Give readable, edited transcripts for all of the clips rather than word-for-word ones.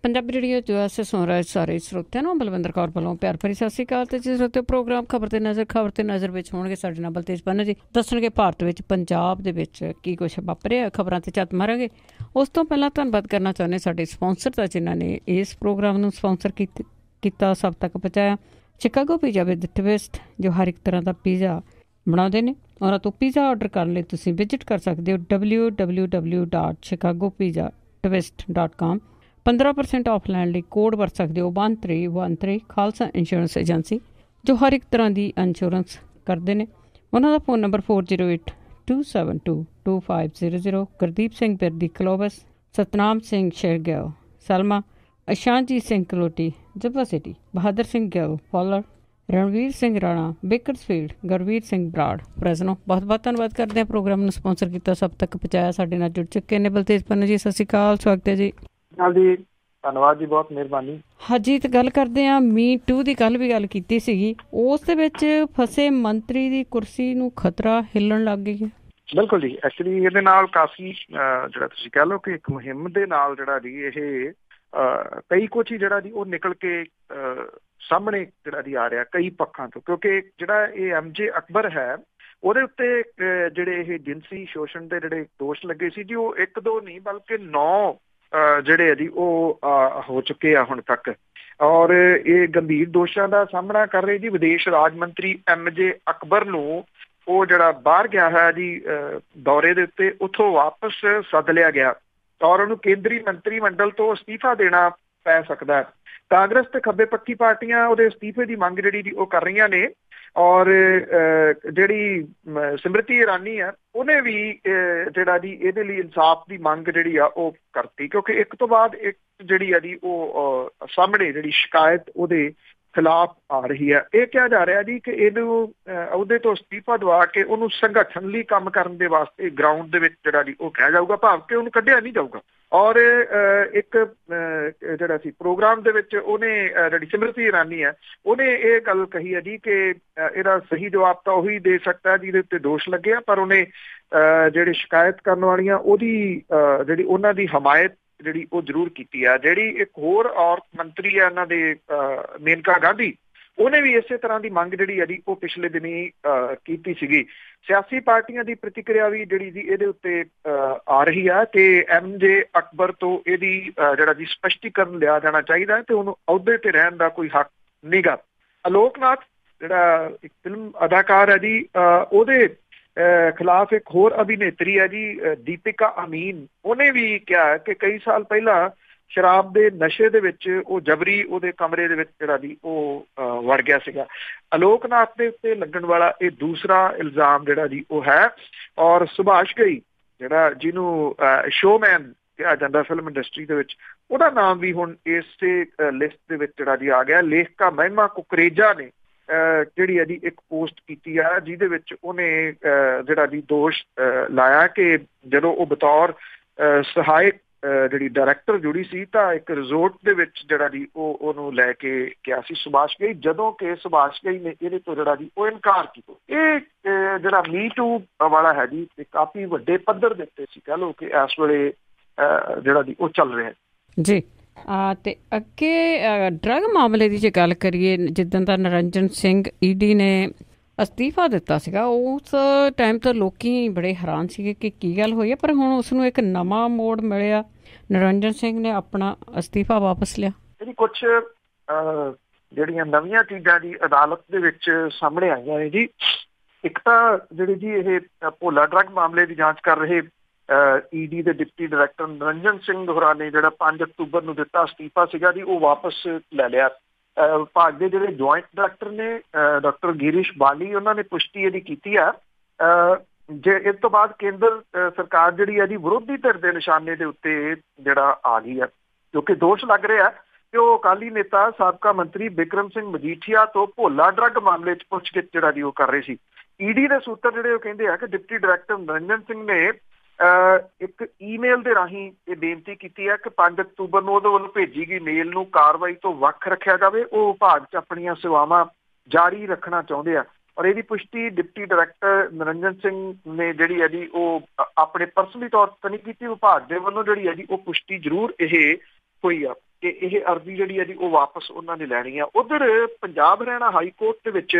Punjabi radio ਜੋ S ਸੁਣ ਰਹੇ ਸਾਰੇ ਸਰੋਤਿਆਂ ਨੂੰ ਬਲਵਿੰਦਰ ਕੌਰ ਵੱਲੋਂ ਪਿਆਰ ਭਰੀ ਸਤਿ ਸ਼੍ਰੀ ਅਕਾਲ। ਤੇ ਜੀ ਸਰੋਤੇ ਪ੍ਰੋਗਰਾਮ ਖਬਰ ਤੇ ਨਜ਼ਰ ਵਿੱਚ ਹੋਣਗੇ ਸਾਡੇ ਨਾਲ ਬਲਤੇਜ ਪੰਨੂ ਜੀ ਦੱਸਣਗੇ ਭਾਰਤ ਵਿੱਚ ਪੰਜਾਬ ਦੇ ਵਿੱਚ ਕੀ ਕੁਛ ਵਾਪਰਿਆ। ਖਬਰਾਂ ਤੇ ਝੱਤ ਮਾਰਾਂਗੇ। ਉਸ ਤੋਂ ਪਹਿਲਾਂ ਧੰਨਵਾਦ ਕਰਨਾ ਚਾਹੁੰਦੇ ਸਾਡੇ ਸਪਾਂਸਰ ਦਾ ਜਿਨ੍ਹਾਂ ਨੇ ਇਸ ਪ੍ਰੋਗਰਾਮ ਨੂੰ ਸਪਾਂਸਰ ਕੀਤਾ ਸਭ ਤੱਕ ਪਹੁੰਚਾਇਆ। ਸ਼ਿਕਾਗੋ ਪੀਜ਼ਾ ਵਿਦ ਟਵਿਸਟ ਜੋ ਹਰ ਇੱਕ ਤਰ੍ਹਾਂ ਦਾ ਪੀਜ਼ਾ ਬਣਾਉਂਦੇ ਨੇ। ਉਹਨਾਂ ਤੋਂ ਪੀਜ਼ਾ ਆਰਡਰ ਕਰਨ ਲਈ ਤੁਸੀਂ ਵਿਜ਼ਿਟ ਕਰ ਸਕਦੇ ਹੋ www.chicagopizza.twist.com। 15% ਆਫ ਲੈਣ ਲਈ ਕੋਡ ਵਰਤ ਸਕਦੇ ਹੋ 1313 ਖਾਲਸਾ ਇੰਸ਼ੋਰੈਂਸ ਏਜੰਸੀ ਜੋ ਹਰ ਇੱਕ ਤਰ੍ਹਾਂ ਦੀ ਇੰਸ਼ੋਰੈਂਸ ਕਰਦੇ ਨੇ। ਉਹਨਾਂ ਦਾ phone number 4082722500। Gurdeep Singh Birdi Clovis, Satnam Singh Shergill Selma, Ashanjit Singh Kaloti Yuba City, Bahadar Singh Gill Fowler, Ranvir Singh Rana Bakersfield, Gurvir Singh Brar Fresno. ਬਹੁਤ ਬਹੁਤ ਧੰਨਵਾਦ ਕਰਦੇ ਹਾਂ ਪ੍ਰੋਗਰਾਮ ਨੂੰ ਸਪਾਂਸਰ ਕੀਤਾ ਸਭ ਤੱਕ ਪਹੁੰਚਾਇਆ। ਸਾਡੇ ਨਾਲ ਜੁੜ ਚੁੱਕੇ ਨੇ ਬਲਤੇਜ ਪੰਨੂ ਜੀ। ਸਤਿ ਸ਼੍ਰੀ ਅਕਾਲ, ਸਵਾਗਤ ਹੈ ਜੀ। ਜੀ ਧੰਨਵਾਦ ਜੀ, ਬਹੁਤ ਮਿਹਰਬਾਨੀ। ਹਾਂਜੀ, ਤੇ ਗੱਲ ਕਰਦੇ ਹਾਂ ਮੀ ਟੂ ਦੀ। ਕੱਲ੍ਹ ਵੀ ਗੱਲ ਕੀਤੀ ਸੀਗੀ, ਉਸ ਦੇ ਵਿੱਚ ਫਸੇ ਮੰਤਰੀ ਦੀ ਕੁਰਸੀ ਨੂੰ ਖਤਰਾ ਹਿੱਲਣ ਲੱਗ ਗਈ ਹੈ। ਬਿਲਕੁਲ ਜੀ, ਐਕਚੁਅਲੀ ਇਹਦੇ ਨਾਲ ਕਾਫੀ ਜਿਹੜਾ ਤੁਸੀਂ ਕਹਿ ਲਓ ਕਿ ਇੱਕ ਮੁਹਿੰਮ ਦੇ ਨਾਲ ਜਿਹੜਾ ਜੀ ਇਹ ਕਈ ਕੁਛ ਹੀ ਜਿਹੜਾ ਜੀ ਉਹ ਨਿਕਲ ਕੇ ਸਾਹਮਣੇ ਜਿਹੜਾ ਜੀ ਆ ਰਿਹਾ ਕਈ ਪੱਖਾਂ ਤੋਂ। ਕਿਉਂਕਿ ਜਿਹੜਾ ਇਹ MJ ਅਕਬਰ ਹੈ ਉਹਦੇ ਉੱਤੇ ਜਿਹੜੇ ਇਹ ਜਿਨਸੀ ਸ਼ੋਸ਼ਣ ਦੇ ਜਿਹੜੇ ਦੋਸ਼ ਲੱਗੇ ਸੀ ਜੀ, ਉਹ 1-2 ਨਹੀਂ ਬਲਕਿ 9 ਜਿਹੜੇ ਆ ਜੀ ਉਹ ਹੋ ਚੁੱਕੇ ਆ ਹੁਣ ਤੱਕ। ਔਰ ਇਹ ਗੰਭੀਰ ਦੋਸ਼ਾਂ ਦਾ ਸਾਹਮਣਾ ਕਰ ਰਹੇ ਜੀ। ਵਿਦੇਸ਼ ਰਾਜ ਮੰਤਰੀ MJ ਅਕਬਰ ਨੂੰ ਉਹ ਜਿਹੜਾ ਬਾਹਰ ਗਿਆ ਹੈ ਜੀ ਦੌਰੇ ਦੇ ਉੱਤੇ, ਉੱਥੋਂ ਵਾਪਸ ਸੱਦ ਲਿਆ ਗਿਆ ਔਰ ਉਹਨੂੰ ਕੇਂਦਰੀ ਮੰਤਰੀ ਮੰਡਲ ਤੋਂ ਅਸਤੀਫਾ ਦੇਣਾ ਪੈ ਸਕਦਾ ਹੈ। ਕਾਂਗਰਸ ਤੇ ਖੱਬੇ ਪੱਖੀ ਪਾਰਟੀਆਂ ਉਹਦੇ ਅਸਤੀਫੇ ਦੀ ਮੰਗ ਜਿਹੜੀ ਜੀ ਉਹ ਕਰ ਰਹੀਆਂ ਨੇ। ਔਰ ਜਿਹੜੀ ਸਮ੍ਰਿਤੀ ਇਰਾਨੀ ਆ ਉਹਨੇ ਵੀ ਜਿਹੜਾ ਜੀ ਇਹਦੇ ਲਈ ਇਨਸਾਫ ਦੀ ਮੰਗ ਜਿਹੜੀ ਆ ਉਹ ਕਰਤੀ। ਕਿਉਂਕਿ ਇੱਕ ਤੋਂ ਬਾਅਦ ਇੱਕ ਜਿਹੜੀ ਆ ਜੀ ਉਹ ਸਾਹਮਣੇ ਜਿਹੜੀ ਸ਼ਿਕਾਇਤ ਉਹਦੇ ਖਿਲਾਫ ਆ ਰਹੀ ਹੈ। ਇਹ ਕਿਹਾ ਜਾ ਰਿਹਾ ਜੀ ਕਿ ਇਹਨੂੰ ਅਹੁਦੇ ਤੋਂ ਅਸਤੀਫਾ ਦਵਾ ਕੇ ਉਹਨੂੰ ਸੰਗਠਨ ਲਈ ਕੰਮ ਕਰਨ ਦੇ ਵਾਸਤੇ ਗਰਾਊਂਡ ਦੇ ਵਿੱਚ ਜਿਹੜਾ ਜੀ ਉਹ ਕਿਹਾ ਜਾਊਗਾ, ਭਾਵ ਕਿ ਉਹਨੂੰ ਕੱਢਿਆ ਨਹੀਂ ਜਾਊਗਾ। ਔਰ ਇੱਕ ਜਿਹੜਾ ਸੀ ਪ੍ਰੋਗਰਾਮ ਦੇ ਵਿੱਚ ਉਹਨੇ ਜਿਹੜੀ ਸਮ੍ਰਿਤੀ ਇਰਾਨੀ ਹੈ ਉਹਨੇ ਇਹ ਗੱਲ ਕਹੀ ਹੈ ਜੀ ਕਿ ਇਹਦਾ ਸਹੀ ਜਵਾਬ ਤਾਂ ਉਹੀ ਦੇ ਸਕਦਾ ਜਿਹਦੇ ਉੱਤੇ ਦੋਸ਼ ਲੱਗੇ ਆ, ਪਰ ਉਹਨੇ ਜਿਹੜੇ ਸ਼ਿਕਾਇਤ ਕਰਨ ਵਾਲੀਆਂ ਉਹਦੀ ਜਿਹੜੀ ਉਹਨਾਂ ਦੀ ਹਮਾਇਤ ਜਿਹੜੀ ਉਹ ਜ਼ਰੂਰ ਕੀਤੀ ਆ। ਜਿਹੜੀ ਇੱਕ ਹੋਰ ਔਰਤ ਮੰਤਰੀ ਆ ਇਹਨਾਂ ਦੇ ਮੇਨਕਾ ਗਾਂਧੀ, ਉਹਨੇ ਵੀ ਇਸੇ ਤਰ੍ਹਾਂ ਦੀ ਮੰਗ ਜਿਹੜੀ ਹੈ ਜੀ ਉਹ ਪਿਛਲੇ ਦਿਨੀ ਕੀਤੀ ਸੀਗੀ। ਸਿਆਸੀ ਪਾਰਟੀਆਂ ਦੀ ਪ੍ਰਤੀਕਿਰਿਆ ਵੀ ਜਿਹੜੀ ਜੀ ਇਹਦੇ ਉੱਤੇ ਆ ਰਹੀ ਆ ਕਿ MJ ਅਕਬਰ ਤੋਂ ਇਹਦੀ ਜਿਹੜਾ ਜੀ ਸਪਸ਼ਟੀਕਰਨ ਲਿਆ ਜਾਣਾ ਚਾਹੀਦਾ ਹੈ ਤੇ ਉਹਨੂੰ ਅਹੁਦੇ ਤੇ ਰਹਿਣ ਦਾ ਕੋਈ ਹੱਕ ਨਹੀਂਗਾ। ਅਲੋਕ ਨਾਥ ਜਿਹੜਾ ਇੱਕ ਫਿਲਮ ਅਦਾਕਾਰ ਹੈ ਜੀ, ਉਹਦੇ ਖਿਲਾਫ ਇੱਕ ਹੋਰ ਅਭਿਨੇਤਰੀ ਹੈ ਜੀ ਦੀਪਿਕਾ ਅਮੀਨ, ਉਹਨੇ ਵੀ ਕਿਹਾ ਕਿ ਕਈ ਸਾਲ ਪਹਿਲਾਂ ਸ਼ਰਾਬ ਦੇ ਨਸ਼ੇ ਦੇ ਵਿੱਚ ਉਹ ਜਬਰੀ ਉਹਦੇ ਕਮਰੇ ਦੇ ਵਿੱਚ ਜਿਹੜਾ ਜੀ ਉਹ ਵੜ ਗਿਆ ਸੀਗਾ। ਅਲੋਕ ਨਾਥ ਦੇ ਉੱਤੇ ਲੱਗਣ ਵਾਲਾ ਇਹ ਦੂਸਰਾ ਇਲਜ਼ਾਮ ਜਿਹੜਾ ਜੀ ਉਹ ਹੈ। ਔਰ ਸੁਭਾਸ਼ ਘਈ ਜਿਹੜਾ ਜਿਹਨੂੰ ਸ਼ੋਮੈਨ ਕਿਹਾ ਜਾਂਦਾ ਫਿਲਮ ਇੰਡਸਟਰੀ ਦੇ ਵਿੱਚ, ਉਹਦਾ ਨਾਮ ਵੀ ਹੁਣ ਇਸੇ ਲਿਸਟ ਦੇ ਵਿੱਚ ਜਿਹੜਾ ਜੀ ਆ ਗਿਆ। ਲੇਖਕਾ ਮਹਿਮਾ ਕੁਕਰੇਜਾ ਨੇ ਜਿਹੜੀ ਹੈ ਜੀ ਇੱਕ ਪੋਸਟ ਕੀਤੀ ਆ ਜਿਹਦੇ ਵਿੱਚ ਉਹਨੇ ਜਿਹੜਾ ਜੀ ਦੋਸ਼ ਲਾਇਆ ਕਿ ਜਦੋਂ ਉਹ ਬਤੌਰ ਸਹਾਇਕ ਜਿਹੜੀ ਡਾਇਰੈਕਟਰ ਜੁੜੀ ਸੀ ਤਾਂ ਇੱਕ ਰਿਜ਼ੋਰਟ ਦੇ ਵਿੱਚ ਜਿਹੜਾ ਜੀ ਉਹ ਉਹਨੂੰ ਲੈ ਕੇ ਗਿਆ ਸੀ ਸੁਭਾਸ਼ ਘਈ, ਜਦੋਂ ਕਿ ਸੁਭਾਸ਼ ਘਈ ਨੇ ਇਹਦੇ ਤੋਂ ਜਿਹੜਾ ਜੀ ਉਹ ਇਨਕਾਰ ਕੀਤਾ। ਇਹ ਜਿਹੜਾ ਮੀ ਟੂ ਵਾਲਾ ਹੈ ਜੀ ਕਾਫੀ ਵੱਡੇ ਪੱਧਰ ਦੇ ਉੱਤੇ ਸੀ ਕਹਿ ਲਓ ਕਿ ਇਸ ਵੇਲੇ ਜਿਹੜਾ ਜੀ ਉਹ ਚੱਲ ਰਿਹਾ ਜੀ। ਤੇ ਅੱਗੇ ਡਰੱਗ ਮਾਮਲੇ ਦੀ ਜੇ ਗੱਲ ਕਰੀਏ, ਜਿੱਦਾਂ ਦਾ ਨਿਰੰਜਨ ਸਿੰਘ ED ਨੇ ਅਸਤੀਫਾ ਦਿੱਤਾ ਸੀਗਾ ਉਸ ਟਾਈਮ ਤੋਂ ਲੋਕੀ ਬੜੇ ਹੈਰਾਨ ਸੀਗੇ ਕਿ ਕੀ ਗੱਲ ਹੋਈ ਹੈ, ਪਰ ਹੁਣ ਉਸਨੂੰ ਇੱਕ ਨਵਾਂ ਮੋੜ ਮਿਲਿਆ। ਨਿਰੰਜਨ ਸਿੰਘ ਨੇ ਆਪਣਾ ਅਸਤੀਫਾ ਵਾਪਸ ਲਿਆ। ਇਹਦੀ ਕੁਛ ਜਿਹੜੀਆਂ ਨਵੀਆਂ ਚੀਜ਼ਾਂ ਜੀ ਅਦਾਲਤ ਦੇ ਵਿੱਚ ਸਾਹਮਣੇ ਆਈਆਂ ਨੇ ਜੀ। ਇੱਕ ਤਾਂ ਜਿਹੜੀ ਜੀ ਇਹ ਭੋਲਾ ਡਰੱਗ ਮਾਮਲੇ ਦੀ ਜਾਂਚ ਕਰ ਰਹੇ ED ਦੇ ਡਿਪਟੀ ਡਾਇਰੈਕਟਰ ਨਿਰੰਜਨ ਸਿੰਘ ਹੋਰਾਂ ਨੇ ਜਿਹੜਾ 5 ਅਕਤੂਬਰ ਨੂੰ ਦਿੱਤਾ ਅਸਤੀਫਾ ਸੀਗਾ ਜੀ ਉਹ ਵਾਪਸ ਲੈ ਲਿਆ। ਵਿਭਾਗ ਦੇ ਜਿਹੜੇ ਜੁਆਇੰਟ ਡਾਇਰੈਕਟਰ ਨੇ ਡਾਕਟਰ ਗਿਰੀਸ਼ ਬਾਲੀ, ਉਹਨਾਂ ਨੇ ਪੁਸ਼ਟੀ ਇਹਦੀ ਕੀਤੀ ਆ। ਜੇ ਇਸ ਤੋਂ ਬਾਅਦ ਕੇਂਦਰ ਸਰਕਾਰ ਜਿਹੜੀ ਹੈ ਜੀ ਵਿਰੋਧੀ ਧਿਰ ਦੇ ਨਿਸ਼ਾਨੇ ਦੇ ਉੱਤੇ ਜਿਹੜਾ ਆ ਗਈ ਹੈ, ਕਿਉਂਕਿ ਦੋਸ਼ ਲੱਗ ਰਿਹਾ ਕਿ ਉਹ ਅਕਾਲੀ ਨੇਤਾ ਸਾਬਕਾ ਮੰਤਰੀ ਬਿਕਰਮ ਸਿੰਘ ਮਜੀਠੀਆ ਤੋਂ ਭੋਲਾ ਡਰੱਗ ਮਾਮਲੇ 'ਚ ਪੁੱਛਗਿੱਛ ਜਿਹੜਾ ਜੀ ਉਹ ਕਰ ਰਹੇ ਸੀ। ED ਦੇ ਸੂਤਰ ਜਿਹੜੇ ਉਹ ਕਹਿੰਦੇ ਆ ਕਿ ਡਿਪਟੀ ਡਾਇਰੈਕਟਰ ਨਿਰੰਜਨ ਸਿੰਘ ਨੇ ਇੱਕ ਈਮੇਲ ਦੇ ਰਾਹੀਂ ਇਹ ਬੇਨਤੀ ਕੀਤੀ ਹੈ ਕਿ 5 ਅਕਤੂਬਰ ਨੂੰ ਉਹਦੇ ਵੱਲੋਂ ਭੇਜੀ ਗਈ ਮੇਲ ਨੂੰ ਕਾਰਵਾਈ ਤੋਂ ਵੱਖ ਰੱਖਿਆ ਜਾਵੇ। ਉਹ ਵਿਭਾਗ 'ਚ ਆਪਣੀਆਂ ਸੇਵਾਵਾਂ ਜਾਰੀ ਰੱਖਣਾ ਚਾਹੁੰਦੇ ਆ। ਔਰ ਇਹਦੀ ਪੁਸ਼ਟੀ ਡਿਪਟੀ ਡਾਇਰੈਕਟਰ ਨਿਰੰਜਨ ਸਿੰਘ ਨੇ ਜਿਹੜੀ ਹੈ ਜੀ ਉਹ ਆਪਣੇ ਪਰਸਨਲੀ ਤੌਰ ਤੇ ਨਹੀਂ ਕੀਤੀ, ਵਿਭਾਗ ਦੇ ਵੱਲੋਂ ਜਿਹੜੀ ਹੈ ਜੀ ਉਹ ਪੁਸ਼ਟੀ ਜ਼ਰੂਰ ਇਹ ਹੋਈ ਆ। ਕਿ ਇਹ ਅਰਜ਼ੀ ਜਿਹੜੀ ਹੈ ਜੀ ਉਹ ਵਾਪਸ ਉਹਨਾਂ ਨੇ ਲੈਣੀ ਆ। ਉਧਰ ਪੰਜਾਬ ਹਰਿਆਣਾ ਹਾਈ ਕੋਰਟ ਦੇ ਵਿੱਚ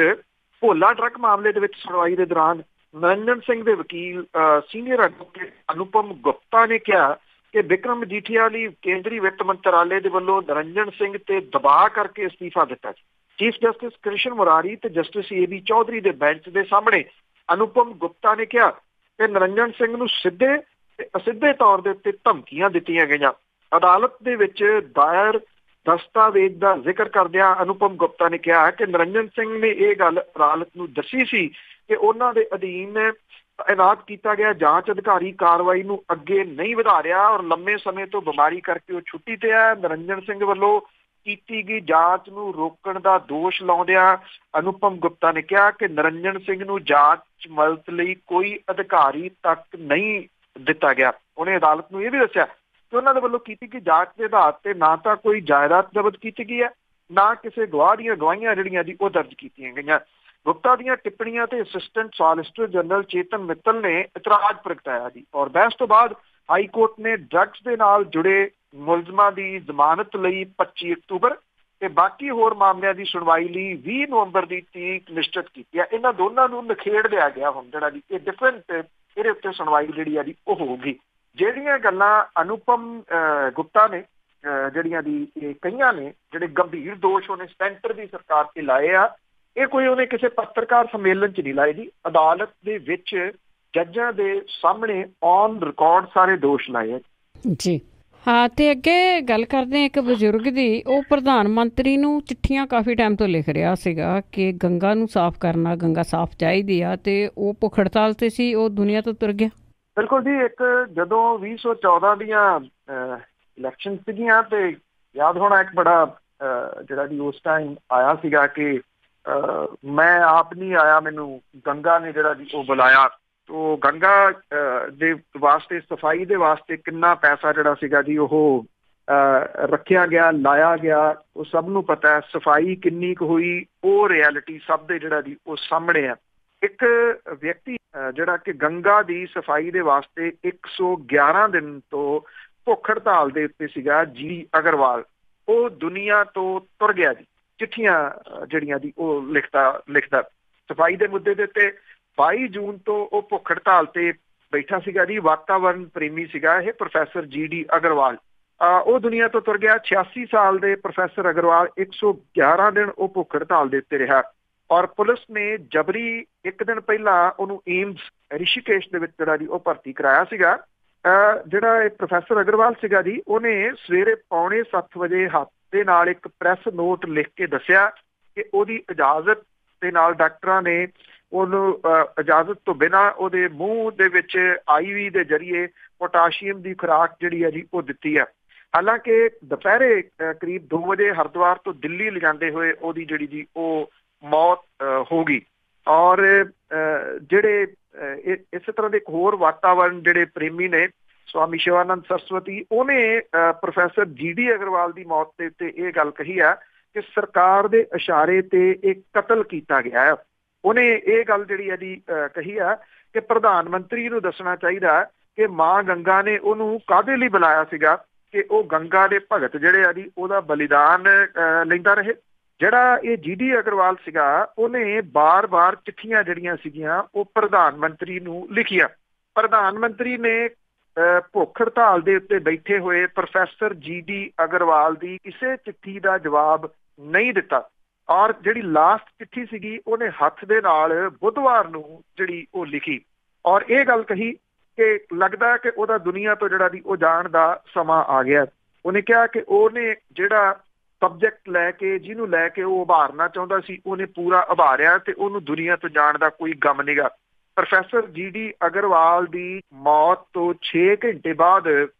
ਭੋਲਾ ਡਰੱਗ ਮਾਮਲੇ ਦੇ ਵਿੱਚ ਸੁਣਵਾਈ ਦੇ ਦੌਰਾਨ ਨਰਿੰਜਨ ਸਿੰਘ ਦੇ ਵਕੀਲ ਸੀਨੀਅਰ ਐਡਵੋਕੇਟ ਅਨੁਪਮ ਗੁਪਤਾ ਨੇ ਕਿਹਾ ਕਿ ਵਿਕਰਮ ਮਜੀਠੀਆ ਲਈ ਕੇਂਦਰੀ ਵਿੱਤ ਮੰਤਰਾਲੇ ਦੇ ਵੱਲੋਂ ਨਰਿੰਜਨ ਸਿੰਘ ਤੇ ਦਬਾਅ ਕਰਕੇ ਅਸਤੀਫਾ ਦਿੱਤਾ ਸੀ। ਚੀਫ ਜਸਟਿਸ ਕ੍ਰਿਸ਼ਨ ਮੁਰਾਰੀ ਤੇ ਜਸਟਿਸ ਏ ਬੀ ਚੌਧਰੀ ਦੇ ਬੈਂਚ ਦੇ ਸਾਹਮਣੇ ਅਨੁਪਮ ਗੁਪਤਾ ਨੇ ਕਿਹਾ ਕਿ ਨਰਿੰਜਨ ਸਿੰਘ ਨੂੰ ਸਿੱਧੇ ਤੇ ਅਸਿੱਧੇ ਤੌਰ ਦੇ ਉੱਤੇ ਧਮਕੀਆਂ ਦਿੱਤੀਆਂ ਗਈਆਂ। ਅਦਾਲਤ ਦੇ ਵਿੱਚ ਦਾਇਰ ਦਸਤਾਵੇਜ਼ ਦਾ ਜ਼ਿਕਰ ਕਰਦਿਆਂ ਅਨੁਪਮ ਗੁਪਤਾ ਨੇ ਕਿਹਾ ਕਿ ਨਰਿੰਜਨ ਸਿੰਘ ਨੇ ਇਹ ਗੱਲ ਅਦਾਲਤ ਨੂੰ ਦੱਸੀ ਸੀ ਕਿ ਉਹਨਾਂ ਦੇ ਅਧੀਨ ਤਾਇਨਾਤ ਕੀਤਾ ਗਿਆ ਜਾਂਚ ਅਧਿਕਾਰੀ ਕਾਰਵਾਈ ਨੂੰ ਅੱਗੇ ਨਹੀਂ ਵਧਾ ਰਿਹਾ ਔਰ ਲੰਮੇ ਸਮੇਂ ਤੋਂ ਬਿਮਾਰੀ ਕਰਕੇ ਉਹ ਛੁੱਟੀ ਤੇ ਹੈ। ਨਰਿੰਜਨ ਸਿੰਘ ਵੱਲੋਂ ਕੀਤੀ ਗਈ ਜਾਂਚ ਨੂੰ ਰੋਕਣ ਦਾ ਦੋਸ਼ ਲਾਉਂਦਿਆਂ ਅਨੁਪਮ ਗੁਪਤਾ ਨੇ ਕਿਹਾ ਕਿ ਨਰਿੰਜਨ ਸਿੰਘ ਨੂੰ ਜਾਂਚ ਮਦਦ ਲਈ ਕੋਈ ਅਧਿਕਾਰੀ ਤੱਕ ਨਹੀਂ ਦਿੱਤਾ ਗਿਆ। ਉਹਨੇ ਅਦਾਲਤ ਨੂੰ ਇਹ ਵੀ ਦੱਸਿਆ ਕਿ ਉਹਨਾਂ ਦੇ ਵੱਲੋਂ ਕੀਤੀ ਗਈ ਜਾਂਚ ਦੇ ਆਧਾਰ ਤੇ ਨਾ ਤਾਂ ਕੋਈ ਜਾਇਦਾਦ ਜ਼ਬਤ ਕੀਤੀ ਗਈ ਹੈ, ਨਾ ਕਿਸੇ ਗਵਾਹ ਦੀਆਂ ਗਵਾਹੀਆਂ ਜਿਹੜੀਆਂ ਜੀ ਉਹ ਦਰਜ ਕੀਤੀਆਂ ਗਈਆਂ। ਗੁਪਤਾ ਦੀਆਂ ਟਿੱਪਣੀਆਂ ਤੇ ਅਸਿਸਟੈਂਟ ਸੋਲਿਸਿਟਰ ਜਨਰਲ ਚੇਤਨ ਮਿੱਤਲ ਨੇ ਇਤਰਾਜ਼ ਪ੍ਰਗਟਾਇਆ ਜੀ ਔਰ ਬਹਿਸ ਤੋਂ ਬਾਅਦ ਹਾਈ ਕੋਰਟ ਨੇ ਡਰੱਗਸ ਦੇ ਨਾਲ ਜੁੜੇ ਮੁਲਜ਼ਮਾਂ ਦੀ ਜ਼ਮਾਨਤ ਲਈ 25 ਅਕਤੂਬਰ ਤੇ ਬਾਕੀ ਹੋਰ ਮਾਮਲਿਆਂ ਦੀ ਸੁਣਵਾਈ ਲਈ 20 ਨਵੰਬਰ ਦੀ ਤਰੀਕ ਨਿਸ਼ਚਿਤ ਕੀਤੀ ਹੈ। ਇਹਨਾਂ ਦੋਨਾਂ ਨੂੰ ਨਿਖੇੜ ਲਿਆ ਗਿਆ ਹੁਣ ਜਿਹੜਾ ਜੀ ਇਹ ਡਿਫਰੈਂਟ ਇਹਦੇ ਉੱਤੇ ਸੁਣਵਾਈ ਜਿਹੜੀ ਆ ਜੀ ਉਹ ਹੋਊਗੀ। ਜਿਹੜੀਆਂ ਗੱਲਾਂ ਅਨੁਪਮ ਗੁਪਤਾ ਨੇ ਜਿਹੜੀਆਂ ਦੀ ਇਹ ਕਈਆਂ ਨੇ ਜਿਹੜੇ ਗੰਭੀਰ ਦੋਸ਼ ਉਹਨੇ ਸੈਂਟਰ ਦੀ ਸਰਕਾਰ ਤੇ ਲਾਏ ਆ, ਇਹ ਕੋਈ ਉਹਨੇ ਕਿਸੇ ਪੱਤਰਕਾਰ ਸੰਮੇਲਨ 'ਚ ਨਹੀਂ ਲਾਏ ਜੀ, ਅਦਾਲਤ ਦੇ ਵਿੱਚ ਜੱਜਾਂ ਦੇ ਸਾਹਮਣੇ ਔਨ ਰਿਕਾਰਡ ਸਾਰੇ ਦੋਸ਼ ਲਾਏ ਆ ਜੀ। ਹਾਂ, ਤੇ ਅੱਗੇ ਗੱਲ ਕਰਦੇ ਹਾਂ ਇੱਕ ਬਜ਼ੁਰਗ ਦੀ। ਉਹ ਪ੍ਰਧਾਨ ਮੰਤਰੀ ਨੂੰ ਚਿੱਠੀਆਂ ਕਾਫੀ ਟਾਈਮ ਤੋਂ ਲਿਖ ਰਿਹਾ ਸੀਗਾ ਕਿ ਗੰਗਾ ਨੂੰ ਸਾਫ਼ ਕਰਨਾ, ਗੰਗਾ ਸਾਫ਼ ਚਾਹੀਦੀ ਆ, ਤੇ ਉਹ ਭੁੱਖ ਹੜਤਾਲ ਤੇ ਸੀ, ਉਹ ਦੁਨੀਆ ਤੋਂ ਤੁਰ ਗਿਆ। ਬਿਲਕੁਲ ਜੀ। ਇੱਕ ਜਦੋਂ 2014 ਦੀਆਂ ਇਲੈਕਸ਼ਨ ਸੀਗੀਆਂ ਤੇ ਯਾਦ ਹੋਣਾ ਇੱਕ ਬੜਾ ਜਿਹੜਾ ਜੀ ਉਸ ਟਾਈਮ ਆਇਆ ਸੀਗਾ ਕਿ ਮੈਂ ਆਪ ਨਹੀਂ ਆਇਆ, ਮੈਨੂੰ ਗੰਗਾ ਨੇ ਜਿਹੜਾ ਜੀ ਉਹ ਬੁਲਾਇਆ। ਤੋ ਗੰਗਾ ਦੇ ਵਾਸਤੇ ਸਫਾਈ ਦੇ ਵਾਸਤੇ ਕਿੰਨਾ ਪੈਸਾ ਜਿਹੜਾ ਸੀਗਾ ਜੀ ਉਹ ਰੱਖਿਆ ਗਿਆ, ਲਾਇਆ ਗਿਆ, ਉਹ ਸਭ ਨੂੰ ਪਤਾ ਹੈ। ਸਫਾਈ ਕਿੰਨੀ ਕੁ ਹੋਈ ਉਹ ਰਿਐਲਿਟੀ ਸਭ ਦੇ ਜਿਹੜਾ ਜੀ ਉਹ ਸਾਹਮਣੇ ਆ। ਇੱਕ ਵਿਅਕਤੀ ਜਿਹੜਾ ਕਿ ਗੰਗਾ ਦੀ ਸਫਾਈ ਦੇ ਵਾਸਤੇ 111 ਦਿਨ ਤੋਂ ਭੁੱਖ ਹੜਤਾਲ ਦੇ ਉੱਤੇ ਸੀਗਾ, ਜੀ ਅਗਰਵਾਲ, ਉਹ ਦੁਨੀਆ ਤੋਂ ਤੁਰ ਗਿਆ ਜੀ। ਚਿੱਠੀਆਂ ਜਿਹੜੀਆਂ ਦੀ ਉਹ ਲਿਖਦਾ ਸਫਾਈ ਦੇ ਮੁੱਦੇ ਦੇ ਉੱਤੇ 22 ਜੂਨ ਤੋਂ ਉਹ ਭੁੱਖ ਹੜਤਾਲ ਤੇ ਬੈਠਾ ਸੀਗਾ ਜੀ। ਵਾਤਾਵਰਨ ਪ੍ਰੇਮੀ ਸੀਗਾ ਇਹ ਪ੍ਰੋਫੈਸਰ ਜੀ ਅਗਰਵਾਲ, ਉਹ ਦੁਨੀਆ ਤੋਂ ਤੁਰ ਗਿਆ। 86 ਸਾਲ ਦੇ ਪ੍ਰੋਫੈਸਰ ਅਗਰਵਾਲ 111 ਦਿਨ ਉਹ ਭੁੱਖ ਹੜਤਾਲ ਦੇ ਉੱਤੇ ਰਿਹਾ ਔਰ ਪੁਲਿਸ ਨੇ ਜਬਰੀ ਇੱਕ ਦਿਨ ਪਹਿਲਾਂ ਉਹਨੂੰ ਏਮਸ ਰਿਸ਼ੀਕੇਸ਼ ਦੇ ਵਿੱਚ ਜਿਹੜਾ ਜੀ ਉਹ ਭਰਤੀ ਕਰਾਇਆ ਸੀਗਾ। ਜਿਹੜਾ ਇਹ ਪ੍ਰੋਫੈਸਰ ਅਗਰਵਾਲ ਸੀਗਾ ਜੀ, ਉਹਨੇ ਸਵੇਰੇ 6:45 ਵਜੇ ਹੱਥ ਦੇ ਨਾਲ ਇੱਕ ਪ੍ਰੈਸ ਨੋਟ ਲਿਖ ਕੇ ਦੱਸਿਆ ਕਿ ਉਹਦੀ ਇਜਾਜ਼ਤ ਦੇ ਨਾਲ ਡਾਕਟਰਾਂ ਨੇ ਉਹਨੂੰ ਇਜਾਜ਼ਤ ਤੋਂ ਬਿਨਾਂ ਉਹਦੇ ਮੂੰਹ ਦੇ ਵਿੱਚ IV ਦੇ ਜ਼ਰੀਏ ਪੋਟਾਸ਼ੀਅਮ ਦੀ ਖੁਰਾਕ ਜਿਹੜੀ ਹੈ ਜੀ ਉਹ ਦਿੱਤੀ ਹੈ। ਹਾਲਾਂਕਿ ਦੁਪਹਿਰੇ ਕਰੀਬ 2 ਵਜੇ ਹਰਿਦੁਆਰ ਤੋਂ ਦਿੱਲੀ ਲਿਜਾਂਦੇ ਹੋਏ ਉਹਦੀ ਜਿਹੜੀ ਜੀ ਉਹ ਮੌਤ ਹੋ ਗਈ। ਔਰ ਜਿਹੜੇ ਇਸੇ ਤਰ੍ਹਾਂ ਦੇ ਇੱਕ ਹੋਰ ਵਾਤਾਵਰਨ ਜਿਹੜੇ ਪ੍ਰੇਮੀ ਨੇ ਸਵਾਮੀ ਸ਼ਿਵਾਨੰਦ ਸਰਸਵਤੀ, ਉਹਨੇ ਪ੍ਰੋਫੈਸਰ ਜੀ ਅਗਰਵਾਲ ਦੀ ਮੌਤ ਦੇ ਉੱਤੇ ਇਹ ਗੱਲ ਕਹੀ ਆ ਕਿ ਸਰਕਾਰ ਦੇ ਇਸ਼ਾਰੇ ਤੇ ਇਹ ਕਤਲ ਕੀਤਾ ਗਿਆ ਹੈ। ਉਹਨੇ ਇਹ ਗੱਲ ਜਿਹੜੀ ਹੈ ਜੀ ਕਹੀ ਆ ਕਿ ਪ੍ਰਧਾਨ ਮੰਤਰੀ ਨੂੰ ਦੱਸਣਾ ਚਾਹੀਦਾ ਕਿ ਮਾਂ ਗੰਗਾ ਨੇ ਉਹਨੂੰ ਕਾਹਦੇ ਲਈ ਬੁਲਾਇਆ ਸੀਗਾ ਕਿ ਉਹ ਗੰਗਾ ਦੇ ਭਗਤ ਜਿਹੜੇ ਆ ਜੀ ਉਹਦਾ ਬਲੀਦਾਨ ਲੈਂਦਾ ਰਹੇ। ਜਿਹੜਾ ਇਹ ਜੀ ਅਗਰਵਾਲ ਸੀਗਾ ਉਹਨੇ ਬਾਰ-ਬਾਰ ਚਿੱਠੀਆਂ ਜਿਹੜੀਆਂ ਸੀਗੀਆਂ ਉਹ ਪ੍ਰਧਾਨ ਮੰਤਰੀ ਨੂੰ ਲਿਖੀਆਂ। ਪ੍ਰਧਾਨ ਮੰਤਰੀ ਨੇ ਭੁੱਖ ਹੜਤਾਲ ਦੇ ਉੱਤੇ ਬੈਠੇ ਹੋਏ ਪ੍ਰੋਫੈਸਰ ਜੀ ਅਗਰਵਾਲ ਦੀ ਕਿਸੇ ਚਿੱਠੀ ਦਾ ਜਵਾਬ ਨਹੀਂ ਦਿੱਤਾ ਔਰ ਜਿਹੜੀ ਲਾਸਟ ਚਿੱਠੀ ਸੀਗੀ ਉਹਨੇ ਹੱਥ ਦੇ ਨਾਲ ਬੁੱਧਵਾਰ ਨੂੰ ਜਿਹੜੀ ਉਹ ਲਿਖੀ ਔਰ ਇਹ ਗੱਲ ਕਹੀ ਕਿ ਲੱਗਦਾ ਕਿ ਉਹਦਾ ਦੁਨੀਆ ਤੋਂ ਜਿਹੜਾ ਦੀ ਉਹ ਜਾਣ ਦਾ ਸਮਾਂ ਆ ਗਿਆ। ਉਹਨੇ ਕਿਹਾ ਕਿ ਉਹਨੇ ਜਿਹੜਾ ਸਬਜੈਕਟ ਲੈ ਕੇ ਜਿਹਨੂੰ ਲੈ ਕੇ ਉਹ ਉਭਾਰਨਾ ਚਾਹੁੰਦਾ ਸੀ ਉਹਨੇ ਪੂਰਾ ਉਭਾਰਿਆ ਤੇ ਉਹਨੂੰ ਦੁਨੀਆ ਤੋਂ ਜਾਣ ਦਾ ਕੋਈ ਗਮ ਨੀਗਾ। ਪ੍ਰੋਫੈਸਰ ਜੀ ਅਗਰਵਾਲ ਦੀ ਮੌਤ ਤੋਂ 6 ਘੰਟੇ ਬਾਅਦ